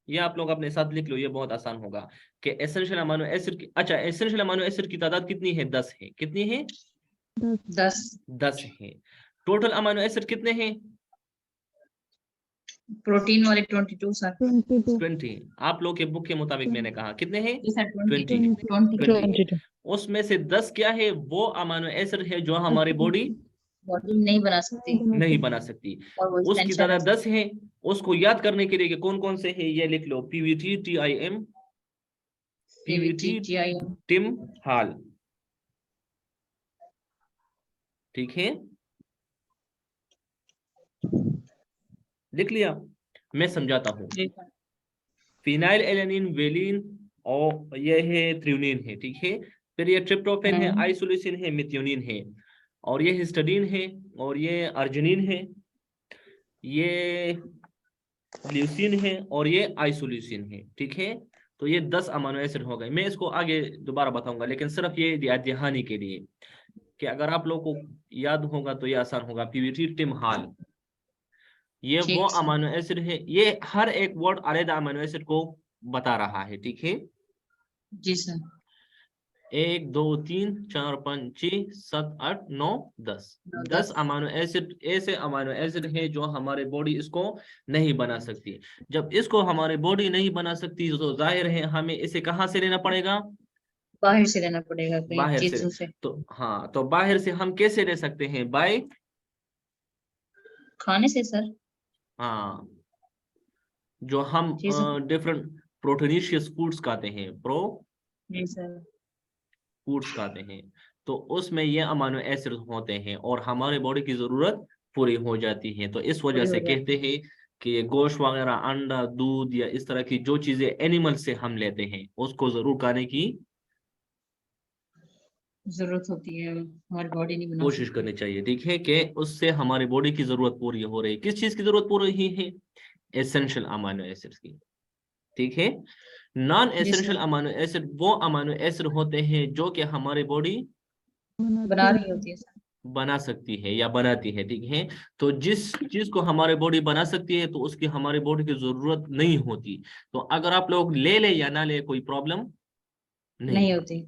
ये आप लोग अपने साथ लिख लो, ये बहुत आसान होगा कि एसेंशियल अमाइनो एसिड की, अच्छा, एसेंशियल अमाइनो एसिड की तादाद कितनी है, 10 है। कितनी है? 10 10 है। टोटल अमाइनो एसिड कितने हैं? प्रोटीन वाले 22 सर। 22। 20। आप लोग के बुक के मुताबिक मैंने कहा कितने हैं? जी सर 20 20 है। 20 20। उसमें से 10 क्या है, वो अमाइनो एसिड है जो हमारी बॉडी बॉडी नहीं बना सकती नहीं बना सकती। और वो उसकी essential तादाद 10 है। उसको याद करने के लिए कि कौन कौन से है, ये लिख लो, PVT TIM, PVT TIM। Tim hall, ठीक है, लिख लिया? मैं समझाता हूँ। जी सर। फिनाइल एलेनिन, वेलिन और ये है थ्रियोनिन है, ठीक है। फिर ये ट्रिप्टोफेन है, आइसोल्यूसिन है, मिथ्योनिन है, और ये हिस्टडीन है, और ये अर्जिनिन है, ये ल्यूसिन है, और ये आइसोल्यूसिन है, ठीक है। तो ये 10 अमीनो एसिड हो गए। मैं इसको आगे दोबारा बताऊंगा, लेकिन सिर्फ ये याद दहानी के लिए कि अगर आप लोगों को याद होगा तो ये आसान होगा। पीवीटी टिम हाल, ये वो ठीक सर। अमीनो एसिड है, ये हर एक वर्ड अलग अमीनो एसिड को बता रहा है, ठीक है। जी सर। 1 2 3 4 5 6 7 8 9 10 10 अमीनो एसिड ऐसे अमीनो एसिड है जो हमारे बॉडी इसको नहीं बना सकती। जब इसको हमारी बॉडी नहीं बना सकती तो जाहिर है हमें इसे कहाँ से लेना पड़ेगा, बाहर से लेना पड़ेगा कई बाहर चीजों से। से। तो हाँ, तो बाहर से हम कैसे ले सकते हैं, बाय, खाने से सर। हाँ, जो हम जी सर। डिफरेंट प्रोटीनिशियस फूड्स खाते हैं, जी सर। फूड्स खाते हैं, तो उसमें ये अमीनो एसिड होते हैं और हमारे बॉडी की जरूरत पूरी हो जाती है। तो इस वजह पूरी हो से जाती कहते हैं कि ये गोश्त वगैरह, अंडा, दूध या इस तरह की जो चीजें एनिमल से हम लेते हैं उसको जरूर खाने की जरूरत होती है, हमारी बॉडी नहीं बना कोशिश सकती। करनी चाहिए, ठीक है, कि उससे हमारी बॉडी की जरूरत पूरी हो रही है। किस चीज की जरूरत पूरी रही है, एसेंशियल अमीनो एसिड्स की, ठीक है। नॉन जी एसेंशियल सर। अमीनो एसिड वो अमीनो एसिड होते हैं जो कि हमारी बॉडी बना रही होती है सर। बना सकती है या बनाती है, ठीक है। तो जिस चीज को हमारी बॉडी बना सकती है तो उसकी हमारी बॉडी की जरूरत नहीं होती। तो अगर आप लोग ले ले या ना ले कोई प्रॉब्लम नहीं नहीं है। होती।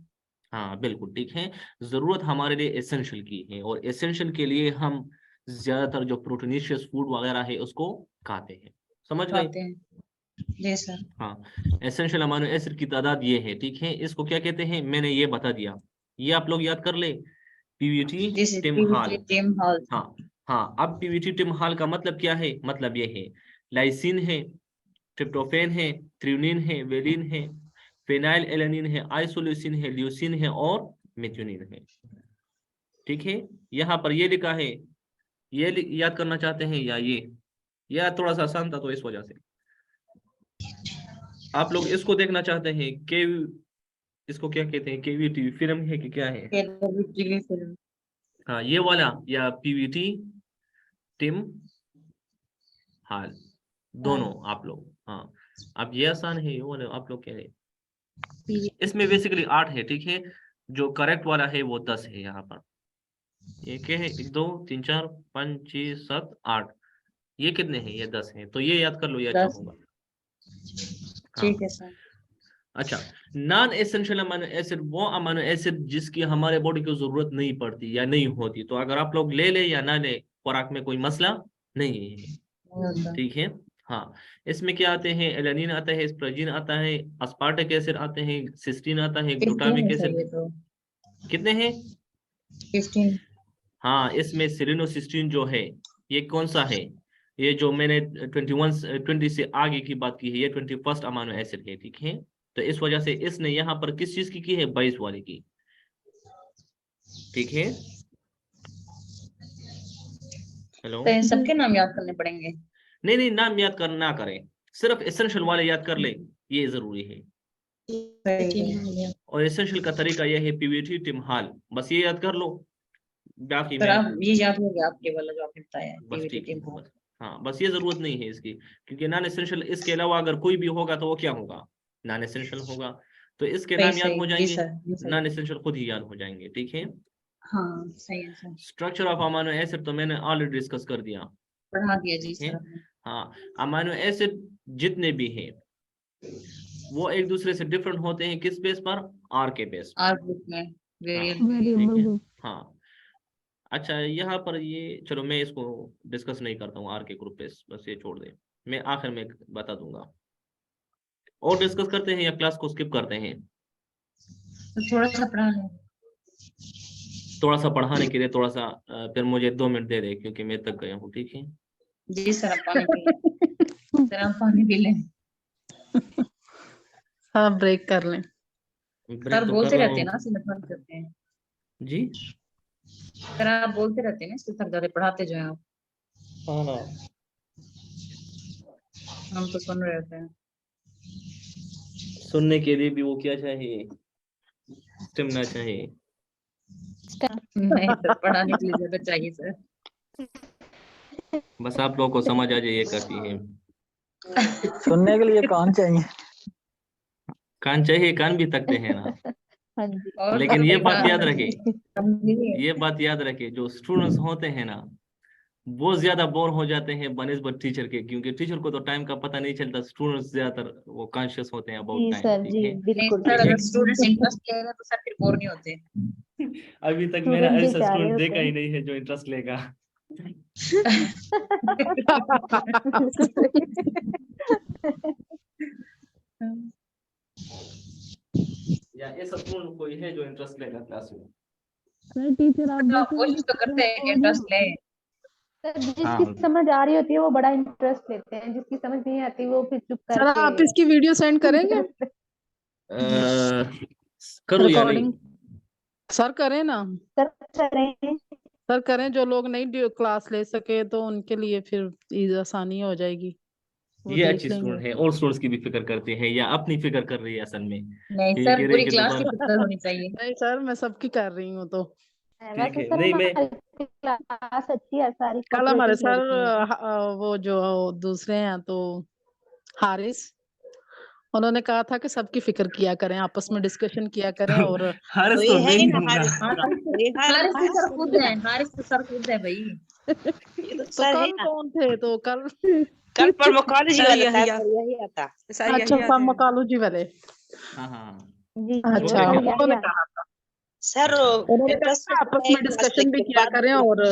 हाँ बिल्कुल ठीक है, जरूरत हमारे लिए एसेंशियल की है, और एसेंशियल के लिए हम ज्यादातर जो प्रोटीनिशियस फूड वगैरह है उसको खाते हैं। समझ गए? खाते हैं। जी सर। हाँ, एसेंशियल अमीनो एसिड की तादाद ये है, ठीक है। इसको क्या कहते हैं, मैंने ये बता दिया, ये आप लोग याद कर ले, PVT this is TIM PVT HALL. TIM HALL. हाँ हाँ, अब पीवीटी टिम हाल का मतलब क्या है, मतलब ये है, लाइसिन है, ट्रिप्टोफेन है, थ्रियोनिन है, वेलिन है, फेनाइल एलेनिन है, आइसोल्यूसिन है, ल्यूसिन है और मेथियोनिन है। ठीक है, यहाँ पर ये लिखा है, ये याद करना चाहते हैं या ये थोड़ा सा आसान था तो इस वजह से आप लोग इसको देखना चाहते हैं। के इसको क्या कहते हैं, केवीटी फिल्म है कि क्या है? हाँ ये वाला, या पीवीटी टिम हाल, दोनों आप लोग। हाँ अब ये आसान है, ये वाला आप लोग क्या है? इसमें बेसिकली 8 है, ठीक है। जो करेक्ट वाला है वो 10 है। यहाँ पर ये क्या है, 1 2 3 4 5 6 7 8, ये कितने हैं? ये 10 है। तो ये याद कर लो, ये अच्छा 10 होगा। ठीक है सर। अच्छा, नॉन एसेंशियल अमाइनो एसिड वो अमाइनो एसिड जिसकी हमारे बॉडी को जरूरत नहीं पड़ती या नहीं होती, तो अगर आप लोग ले या ना ले खुराक में कोई मसला नहीं है, ठीक है। हाँ इसमें क्या आते हैं, एलानिन आता है, एस्पराजिन आता है, अस्पार्टिक एसिड आते हैं, सिस्टीन आता है, ग्लूटामिक एसिड। तो कितने हैं? 15। हाँ इसमें सेलेनोसिस्टीन जो है ये कौन सा है? ये जो मैंने 20 से आगे की बात की है, ये 21st अमाइनो एसिड है, ठीक है। तो इस वजह से इसने यहाँ पर किस चीज की है? 22 वाले की, ठीक है। हेलो, तो इन सबके नाम याद करने पड़ेंगे? नहीं नाम याद कर ना करें, सिर्फ एसेंशियल वाले याद कर ले, ये जरूरी है। और एसेंशियल का तरीका यह है पीवीटी टिमहाल, बस ये याद कर लो। बाकी सर मैं आप ये याद हो गया आपके वाला जो आपने बताया है, बस PVT ठीक है, टीम को। हाँ बस ये जरूरत नहीं है इसकी, क्योंकि नॉन एसेंशियल इसके अलावा अगर कोई भी होगा तो वो क्या होगा? नॉन एसेंशियल होगा। तो इसके नाम याद हो जी जाएंगे, सर, जी सर। नॉन एसेंशियल खुद ही याद हो जाएंगे, ठीक है। हाँ सही है sir, structure of amino acid तो मैंने ऑलरेडी डिस्कस कर दिया, पढ़ा दिया जी ठीक है। सर आपने। हाँ अमाइनो एसिड जितने भी हैं वो एक दूसरे से डिफरेंट होते हैं, किस बेस पर? आर के बेस पर, आर ग्रुप में वेरिएबल। ठीक वेरिएबल है। ग्रुप। हाँ अच्छा, यहाँ पर ये चलो मैं इसको डिस्कस नहीं करता हूँ आर के ग्रुप पे, बस ये छोड़ दे, मैं आखिर में बता दूंगा। और डिस्कस करते हैं या क्लास को स्किप करते हैं? तो थोड़ा सा पढ़ा लें। थोड़ा सा पढ़ाने के लिए थोड़ा सा फिर मुझे 2 मिनट दे दे, क्योंकि मैं तक गया हूँ, ठीक है। जी सर आप पानी पी लें। सर आप पानी पी लें। हाँ ब्रेक कर लें। ब्रेक सर तो बोलते कर रहा रहते हैं हूँ ना, सिर्फ मत करते हैं। जी। सर आप बोलते रहते हैं ना, सिर्फ ज्यादा पढ़ाते जो हैं आप। हाँ ना, हम तो सुन रहे होते हैं। सुनने के लिए भी वो क्या चाहिए? स्टेमिना चाहिए। नहीं सर, पढ़ाने के लिए ज्यादा चाहिए सर। बस आप लोगों को समझ आ जाए ये करती है। सुनने के लिए कान चाहिए। कान चाहिए, कान भी तकते हैं ना। हाँ जी। और लेकिन ये बात याद रखे, रखे, ये बात याद रखे, जो स्टूडेंट्स होते हैं ना वो ज्यादा बोर हो जाते हैं बनिस्बत टीचर के, क्योंकि टीचर को तो टाइम का पता नहीं चलता, स्टूडेंट्स ज्यादातर वो कॉन्शियस होते हैं अबाउट जी टाइम, सर ठीक जी, है। बिल्कुल। सर अगर स्टूडेंट्स इंटरेस्ट ले रहे हैं तो सर फिर बोर नहीं होते। अभी तक मैंने स्टूडेंट ऐसा बेचारे स्टूडेंट होते देखा ही हैं। नहीं है जो इंटरेस्ट लेगा। या ऐसा स्टूडेंट कोई है जो इंटरेस्ट लेगा क्लास में? सर टीचर आप तो आप कोशिश तो करते हैं कि इंटरेस्ट ले। सर हाँ जिसकी समझ आ रही होती है वो बड़ा इंटरेस्ट लेते हैं, जिसकी समझ नहीं आती वो फिर चुप सर आप करके इसकी वीडियो सेंड करेंगे? करूँ या नहीं? रिकॉर्डिंग सर करें ना, सर करें। सर करें। जो लोग नहीं क्लास ले सके तो उनके लिए फिर आसानी हो जाएगी, वो ये देख अच्छी लेंगे। स्टूडेंट है, और स्टूडेंट्स की भी फिक्र करते हैं या अपनी फिक्र कर रही है असल में? नहीं ये सर, कह रही पूरी कि क्लास की दोबारा, फिक्र होनी चाहिए। नहीं सर मैं सबकी कर रही हूँ। तो ठीक वैसे है। सर नहीं मैं हमारी क्लास अच्छी है, सारी कल हमारे कोऑपरेटिव सर लड़की हैं। वो जो दूसरे हैं तो हारिस, उन्होंने कहा था कि सबकी फिक्र किया करें, आपस में डिस्कशन किया करें। और हारिस तो को ये मैं है ही ना दूंगा। हारिस पूरा, ये हारिस तो सर हारिस खुद है, हारिस तो सर खुद है भाई। ये तो तो सर है कल ना। कौन थे? तो कल कल फार्माकोलॉजी सर वाला था, यही पर यही आता सर, अच्छा यही आते हैं। फार्माकोलॉजी वाले। हाँ हाँ जी जी, वो अच्छा क्या वो कहते हैं? यही उन्होंने आता कहा था, सर उन्होंने इंटरेस्ट कहा आपस में क्लास डिस्कशन भी लेके किया बाद करें और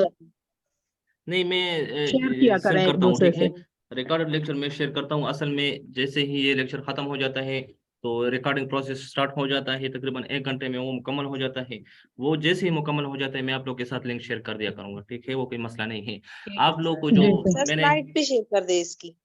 नहीं मैं शेयर किया करें सेंड एक करता हूँ, दूसरे ठीक से। है। रिकॉर्डेड लेक्चर में शेयर करता हूँ। असल में जैसे ही ये लेक्चर खत्म हो जाता है तो रिकॉर्डिंग प्रोसेस स्टार्ट हो जाता है, तकरीबन 1 घंटे में वो मुकम्मल हो जाता है। वो जैसे ही मुकम्मल हो जाता है मैं आप लोग के साथ लिंक शेयर कर दिया करूंगा, ठीक है। वो कोई मसला नहीं है। ठीक आप है लोग सर। को जो जी सर। सर मैंने, स्लाइड भी शेयर कर दे इसकी।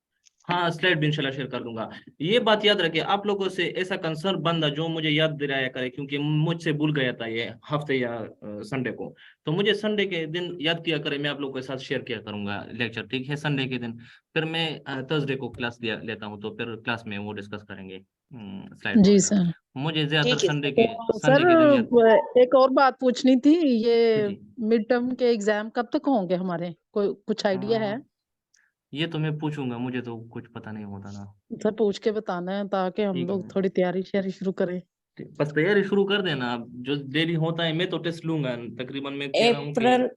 हाँ स्लाइड भी इंशाल्लाह शेयर कर दूंगा। ये बात याद रखिए, आप लोगों से ऐसा कंसर्न बंदा जो मुझे याद दिलाया करे, क्योंकि मुझसे भूल गया था ये हफ्ते या संडे को, तो मुझे संडे के दिन याद किया करे, मैं आप लोगों के साथ शेयर किया करूंगा लेक्चर, ठीक है संडे के दिन। फिर मैं थर्सडे को क्लास लेता हूँ, तो फिर क्लास में वो डिस्कस करेंगे स्लाइड जी वगैरह। सर। मुझे ज्यादातर ठीक है संडे तो के सर दिन याद। एक और बात पूछनी थी, ये जी मिड टर्म के एग्जाम कब तक होंगे हमारे, कोई कुछ आइडिया है? ये तो मैं पूछूंगा, मुझे तो कुछ पता नहीं होता ना। सर पूछ के बताना है ताकि हम ठीक लोग है, थोड़ी तैयारी श्यारी शुरू करें। बस तैयारी शुरू कर देना। अब जो देरी होता है, मैं तो टेस्ट लूंगा तकरीबन, मैं कह रहा हूँ कि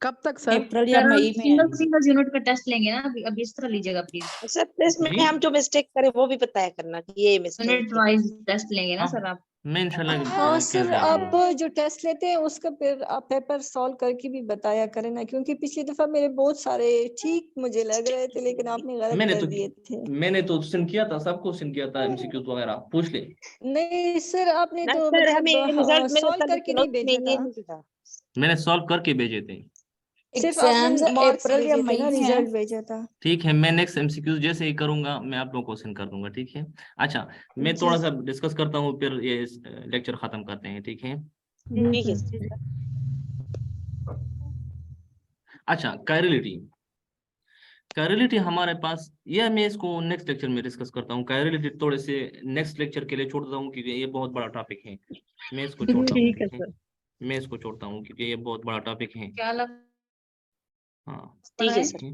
कब तक सर? अप्रैल या सर मई में सिंगल आएंगे। सिंगल यूनिट का टेस्ट लेंगे ना, अभी इस तरह लीजिएगा प्लीज। सर टेस्ट में जी हम जो मिस्टेक करें वो भी बताया करना कि ये मिस्टेक यूनिट है। वाइज टेस्ट लेंगे ना हाँ सर आप। मैं इंशाल्लाह हाँ कह सर, दिया आप करूंगा। जो टेस्ट लेते हैं उसका फिर आप पेपर सॉल्व करके भी बताया करें ना, क्योंकि पिछली दफा मेरे बहुत सारे ठीक मुझे लग रहे थे लेकिन आपने गलत मैंने कर तो दिए थे। मैंने तो सिंड किया था, सबको सिंड किया था, एमसीक्यूज वगैरह पूछ ले। नहीं सर, आपने ना तो सर, मतलब हमें रिजल्ट मेरे सॉल्व साथ करके सुनो, नहीं भेजा मैं ये था, नहीं था। मैंने सॉल्व करके भेजे थे। सिर्फ आपने एग्जाम्स मार्क्स अप्रैल या भेजे थे मई ना, में है। रिजल्ट भेजा था। ठीक है, मैं नेक्स्ट एमसीक्यूज जैसे ही करूंगा मैं आप लोगों को सेंड कर दूंगा, ठीक है। अच्छा मैं जी थोड़ा सा डिस्कस करता हूँ, फिर ये लेक्चर खत्म करते हैं, ठीक है। ठीक है सर। सर। अच्छा कायरलिटी हमारे पास, यह मैं इसको नेक्स्ट लेक्चर में डिस्कस करता हूँ। कायरलिटी थोड़े से नेक्स्ट लेक्चर के लिए छोड़ देता हूँ, क्योंकि ये बहुत बड़ा टॉपिक है, मैं इसको छोड़ता हूँ, ठीक है ठीक है। सर। मैं इसको छोड़ता हूँ क्योंकि ये बहुत बड़ा टॉपिक है। क्या लग हाँ ठीक है ठीक सर। है।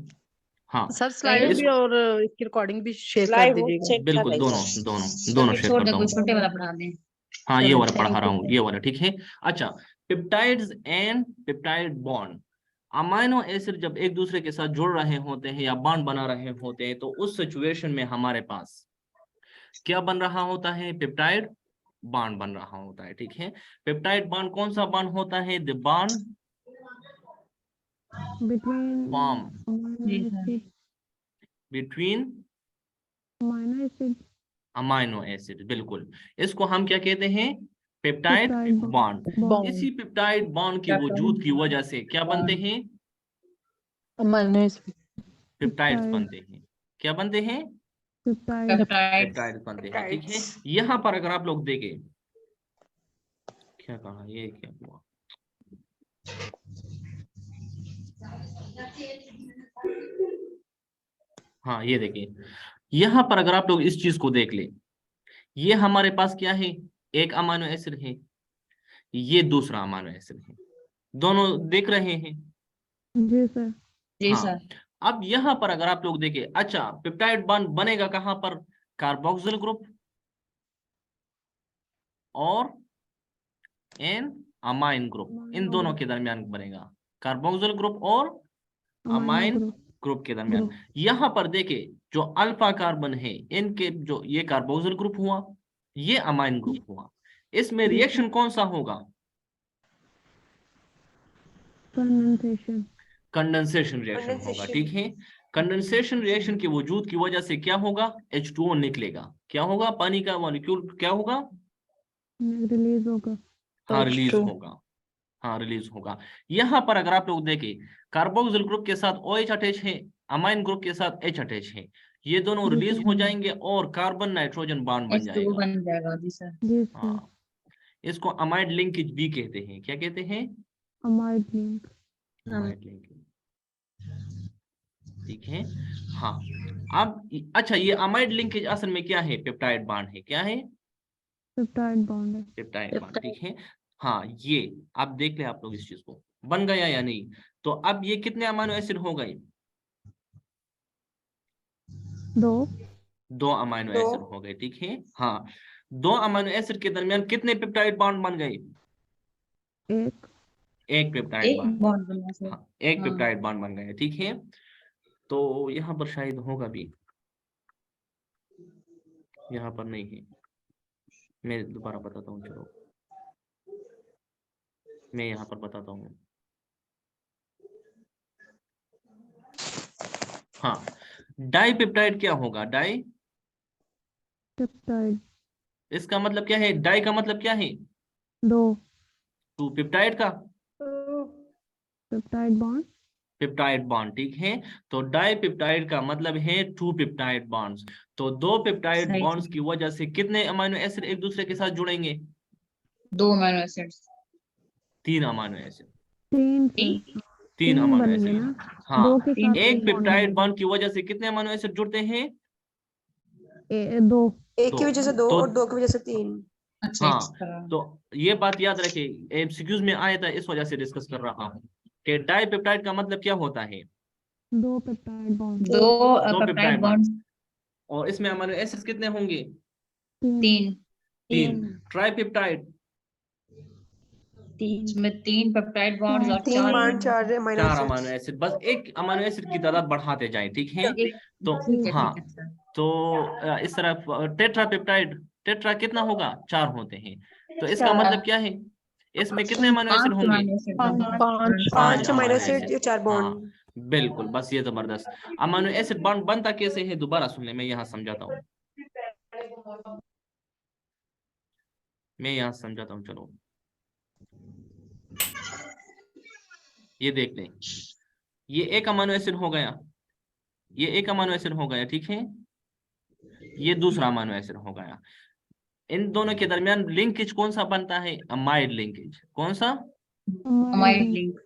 हाँ सर स्लाइड इस भी और इसकी रिकॉर्डिंग भी शेयर कर स्लाइड वो दीजिएगा। चेक कर बिल्कुल, रहे दोनों सर। दोनों दोनों शेयर छोटे करता कोई हूँ। छोटे वाला पढ़ा दें। हाँ ये चलो वाला पढ़ा थैंक रहा यू हूँ, ये वाला ठीक है। अच्छा peptides and peptide bond, amino acid जब एक दूसरे के साथ जुड़ रहे होते हैं या बॉन्ड बना रहे होते हैं, तो उस सिचुएशन में हमारे पास क्या बन रहा होता है? पेप्टाइड बॉन्ड बन रहा होता है, ठीक है। पेप्टाइड बॉन्ड कौन सा बॉन्ड होता है? द बॉन्ड फॉर्म जी सर। बिटवीन अमाइनो एसिड, बिल्कुल। इसको हम क्या कहते हैं? Peptide bond. बॉन्ड इसी पेप्टाइड बॉन्ड की वजूद की वजह से क्या बनते हैं? अमाइनो एसिड पेप्टाइड्स बनते हैं। क्या बनते हैं? पेप्टाइड्स। पेप्टाइड्स बनते हैं, ठीक है। यहाँ पर अगर आप लोग देखें, क्या कहा, ये क्या हुआ? हाँ ये देखिए, यहाँ पर अगर आप लोग इस चीज को देख ले, ये हमारे पास क्या है? एक अमाइनो एसिड है, ये दूसरा अमाइनो एसिड है, दोनों देख रहे हैं। जी हाँ सर। अब यहाँ पर अगर आप लोग देखें, अच्छा पेप्टाइड बॉन्ड बनेगा कहाँ पर? कार्बोक्सिल ग्रुप और एन अमाइन ग्रुप, इन दोनों के दरमियान बनेगा। कार्बोक्सिल ग्रुप और अमाइन ग्रुप के दरमियान। यहाँ पर देखे जो अल्फा कार्बन है, इनके जो ये कार्बोक्सिल ग्रुप हुआ, ये अमाइन ग्रुप हुआ, इसमें रिएक्शन कौन सा होगा? कंडेंसेशन रिएक्शन होगा, ठीक है। कंडेंसेशन रिएक्शन के वजूद की वजह से क्या होगा? H2O निकलेगा। क्या होगा? पानी का मॉलिक्यूल क्या होगा? हाँ रिलीज H2 होगा, हाँ रिलीज होगा। यहाँ पर अगर आप लोग देखें, कार्बोक्सिल ग्रुप के साथ OH अटैच है, अमाइन ग्रुप के साथ H अटैच है, ये दोनों रिलीज हो जाएंगे और कार्बन नाइट्रोजन बॉन्ड बन H2O जाएगा। बन जाएगा जी सर। हाँ इसको अमाइड लिंकेज भी कहते हैं। क्या कहते हैं? अमाइड लिंकेज, ठीक है। हाँ अब अच्छा, ये अमाइड लिंकेज असल में क्या है? पेप्टाइड बॉन्ड है। क्या है? पेप्टाइड बॉन्ड, ठीक है। हाँ ये आप देख ले, आप लोग इस चीज को बन गया या नहीं? तो अब ये कितने अमाइनो एसिड हो गए? दो अमाइनो एसिड हो गए, ठीक है। हाँ दो अमाइनो एसिड के दरमियान कितने पेप्टाइड बॉन्ड बन गए? एक पेप्टाइड एक बॉन्ड। बॉन्ड बना सर। हाँ एक पेप्टाइड बॉन्ड बन गए, ठीक है। तो यहाँ पर शायद होगा भी, यहाँ पर नहीं है। मैं दोबारा बताता हूँ, चलो मैं यहाँ पर बताता हूँ। हाँ डाइपेप्टाइड क्या होगा? डाई पेप्टाइड, इसका मतलब क्या है? डाई का मतलब क्या है? दो। टू पेप्टाइड का पेप्टाइड बॉन्ड पेप्टाइड बॉन्ड, ठीक है। तो डाइपेप्टाइड का मतलब है 2 पेप्टाइड बॉन्ड्स। तो 2 पेप्टाइड सही बॉन्ड्स की वजह से कितने अमीनो एसिड एक दूसरे के साथ जुड़ेंगे? 2 amino acids. 3 amino acid, 3 3 amino बनेंगे एसिड। ना, हाँ, 2 के साथ एक 3 पेप्टाइड बॉन्ड की वजह से कितने अमीनो एसिड जुड़ते हैं? 2 एक की वजह से 2 तो और 2 की वजह से 3। अच्छा इस हाँ, तरह। तो ये बात याद रखिए, एमसीक्यूज में आया था, इस वजह से डिस्कस कर रहा हूँ कि डाइपेप्टाइड का मतलब क्या होता है? 2 पेप्टाइड बॉन्ड, 2 दो पेप्टाइड पेप्टाइड बॉन्ड्स, और इसमें अमीनो एसिड्स कितने होंगे? 3। 3। ट्राइपेप्टाइड, इसमें 3 पेप्टाइड बॉन्ड्स और 3 4 5 4 अमीनो 4 अमीनो एसिड्स। एसिड, बस एक अमीनो एसिड की तादाद बढ़ाते जाएं, ठीक है। तो हाँ, ठीक है सर। तो इस तरह टेट्रापेप्टाइड, टेट्रा कितना होगा? 4 होते हैं। तो इसका मतलब क्या है? इसमें कितने अमीनो एसिड 5 होंगे? Amino acid, 5 5 amino amino acid acid. या 4 हाँ बॉन्ड। बिल्कुल, बस ये जबरदस्त। अमीनो एसिड बॉन्ड बनता कैसे है? दोबारा सुन ले, मैं यहाँ समझाता हूँ, चलो ये देख लें, ये एक अमीनो एसिड हो गया, ये एक अमीनो एसिड हो गया, ठीक है। ये दूसरा अमीनो एसिड हो गया। इन दोनों के दरमियान लिंकेज कौन सा बनता है? Amide linkage. कौन सा? Amide link.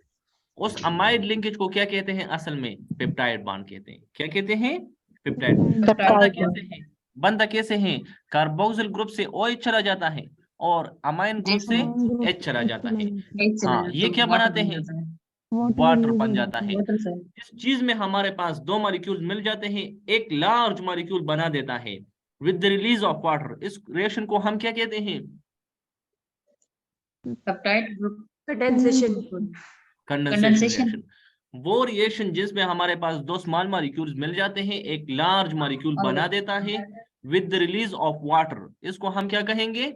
उस अमाइड लिंकेज को क्या कहते हैं? असल में पेप्टाइड बॉन्ड कहते हैं। क्या कहते हैं? पेप्टाइड। बनता कैसे है? बनता कैसे है? कार्बोक्सिल ग्रुप से OH चला जाता है और अमाइन ग्रुप से H चला जाता है। हाँ, ये क्या बनाते हैं? वाटर बन जाता है। इस चीज में हमारे पास 2 मॉलिक्यूल मिल जाते हैं, एक लार्ज मॉलिक्यूल बना देता है with the release of water. इस रिएक्शन को हम क्या कहते हैं? Peptide group condensation. Condensation reaction. वो रिएक्शन जिसमें हमारे पास 2 स्मॉल मॉलिक्यूल्स मिल जाते हैं, एक लार्ज मॉलिक्यूल बना देता है with the release of water, इसको हम क्या कहेंगे?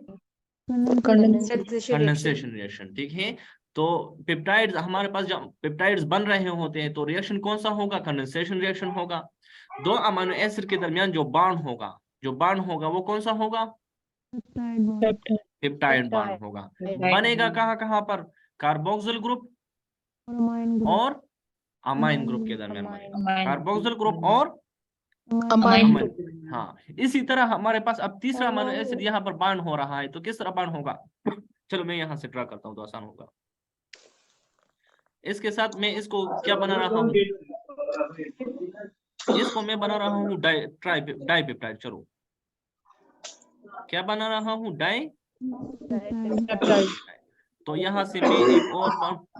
कंडेंसेशन रिएक्शन, ठीक है। तो पेप्टाइड्स हमारे पास, जब पेप्टाइड्स बन रहे होते हैं तो रिएक्शन कौन सा होगा? कंडेंसेशन रिएक्शन होगा। 2 अमीनो एसिड के दरमियान जो बॉन्ड होगा वो कौन सा होगा? पेप्टाइड बॉन्ड होगा। बनेगा कहाँ पर? कार्बोक्सिल ग्रुप और अमाइन ग्रुप के दरमियान बनेगा, कार्बोक्सिल ग्रुप और अमाइन। हाँ, इसी तरह हमारे पास अब तीसरा अमीनो एसिड यहाँ पर बॉन्ड हो रहा है, तो किस तरह बॉन्ड होगा? चलो मैं यहाँ से ड्रा करता हूँ तो आसान होगा। इसके साथ मैं इसको क्या बना रहा हूँ? इसको मैं बना रहा हूँ डाइपेप्टाइड। चलो क्या बना रहा हूँ? तो यहाँ से मैं एक और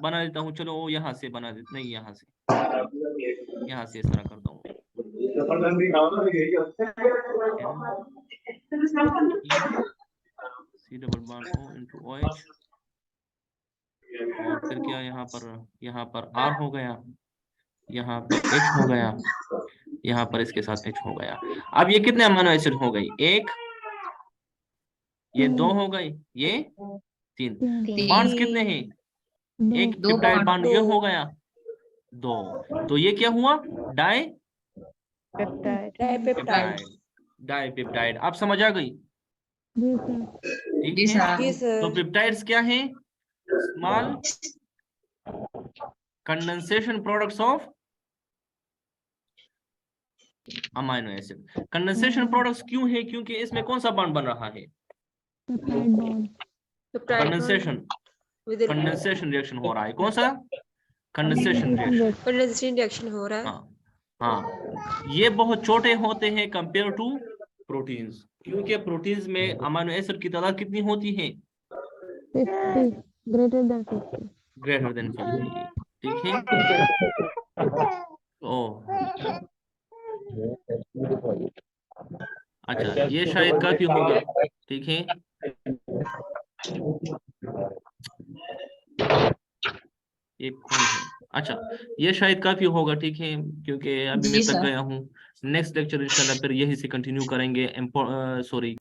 बना देता हूँ। चलो वो यहाँ से बना देते, नहीं यहाँ से इस तरह करता हूँ। C double bond O into OH, और फिर क्या यहाँ पर R हो गया, यहाँ पे H हो गया, यहाँ पर इसके साथ H हो गया। अब ये कितने अमीनो एसिड हो गई? 1, ये 2 हो गई, ये 3। बॉन्ड्स कितने हैं? एक पेप्टाइड बॉन्ड ये हो गया 2। तो ये क्या हुआ? डाइपेप्टाइड। आप समझ आ गई? ठीक है। तो पेप्टाइड्स क्या हैं? Small condensation products of amino acid. Condensation products क्यों है? क्योंकि इसमें कौन सा बॉन्ड बन रहा है? कंडेंसेशन रिएक्शन हो रहा है। कौन सा? कंडेंसेशन रिएक्शन हो रहा है। हाँ, ये बहुत छोटे होते हैं कंपेयर टू प्रोटीन्स, क्योंकि प्रोटीन्स में अमीनो एसिड की तादाद कितनी होती है? 50, greater than 50. ग्रेटर देन 50, ठीक है। अच्छा, ये शायद काफी होगा, ठीक है। ये कौन है? अच्छा, ये शायद काफी होगा, ठीक है, क्योंकि अभी मैं तक गया हूँ। नेक्स्ट लेक्चर इंशाल्लाह फिर यही से कंटिन्यू करेंगे। सॉरी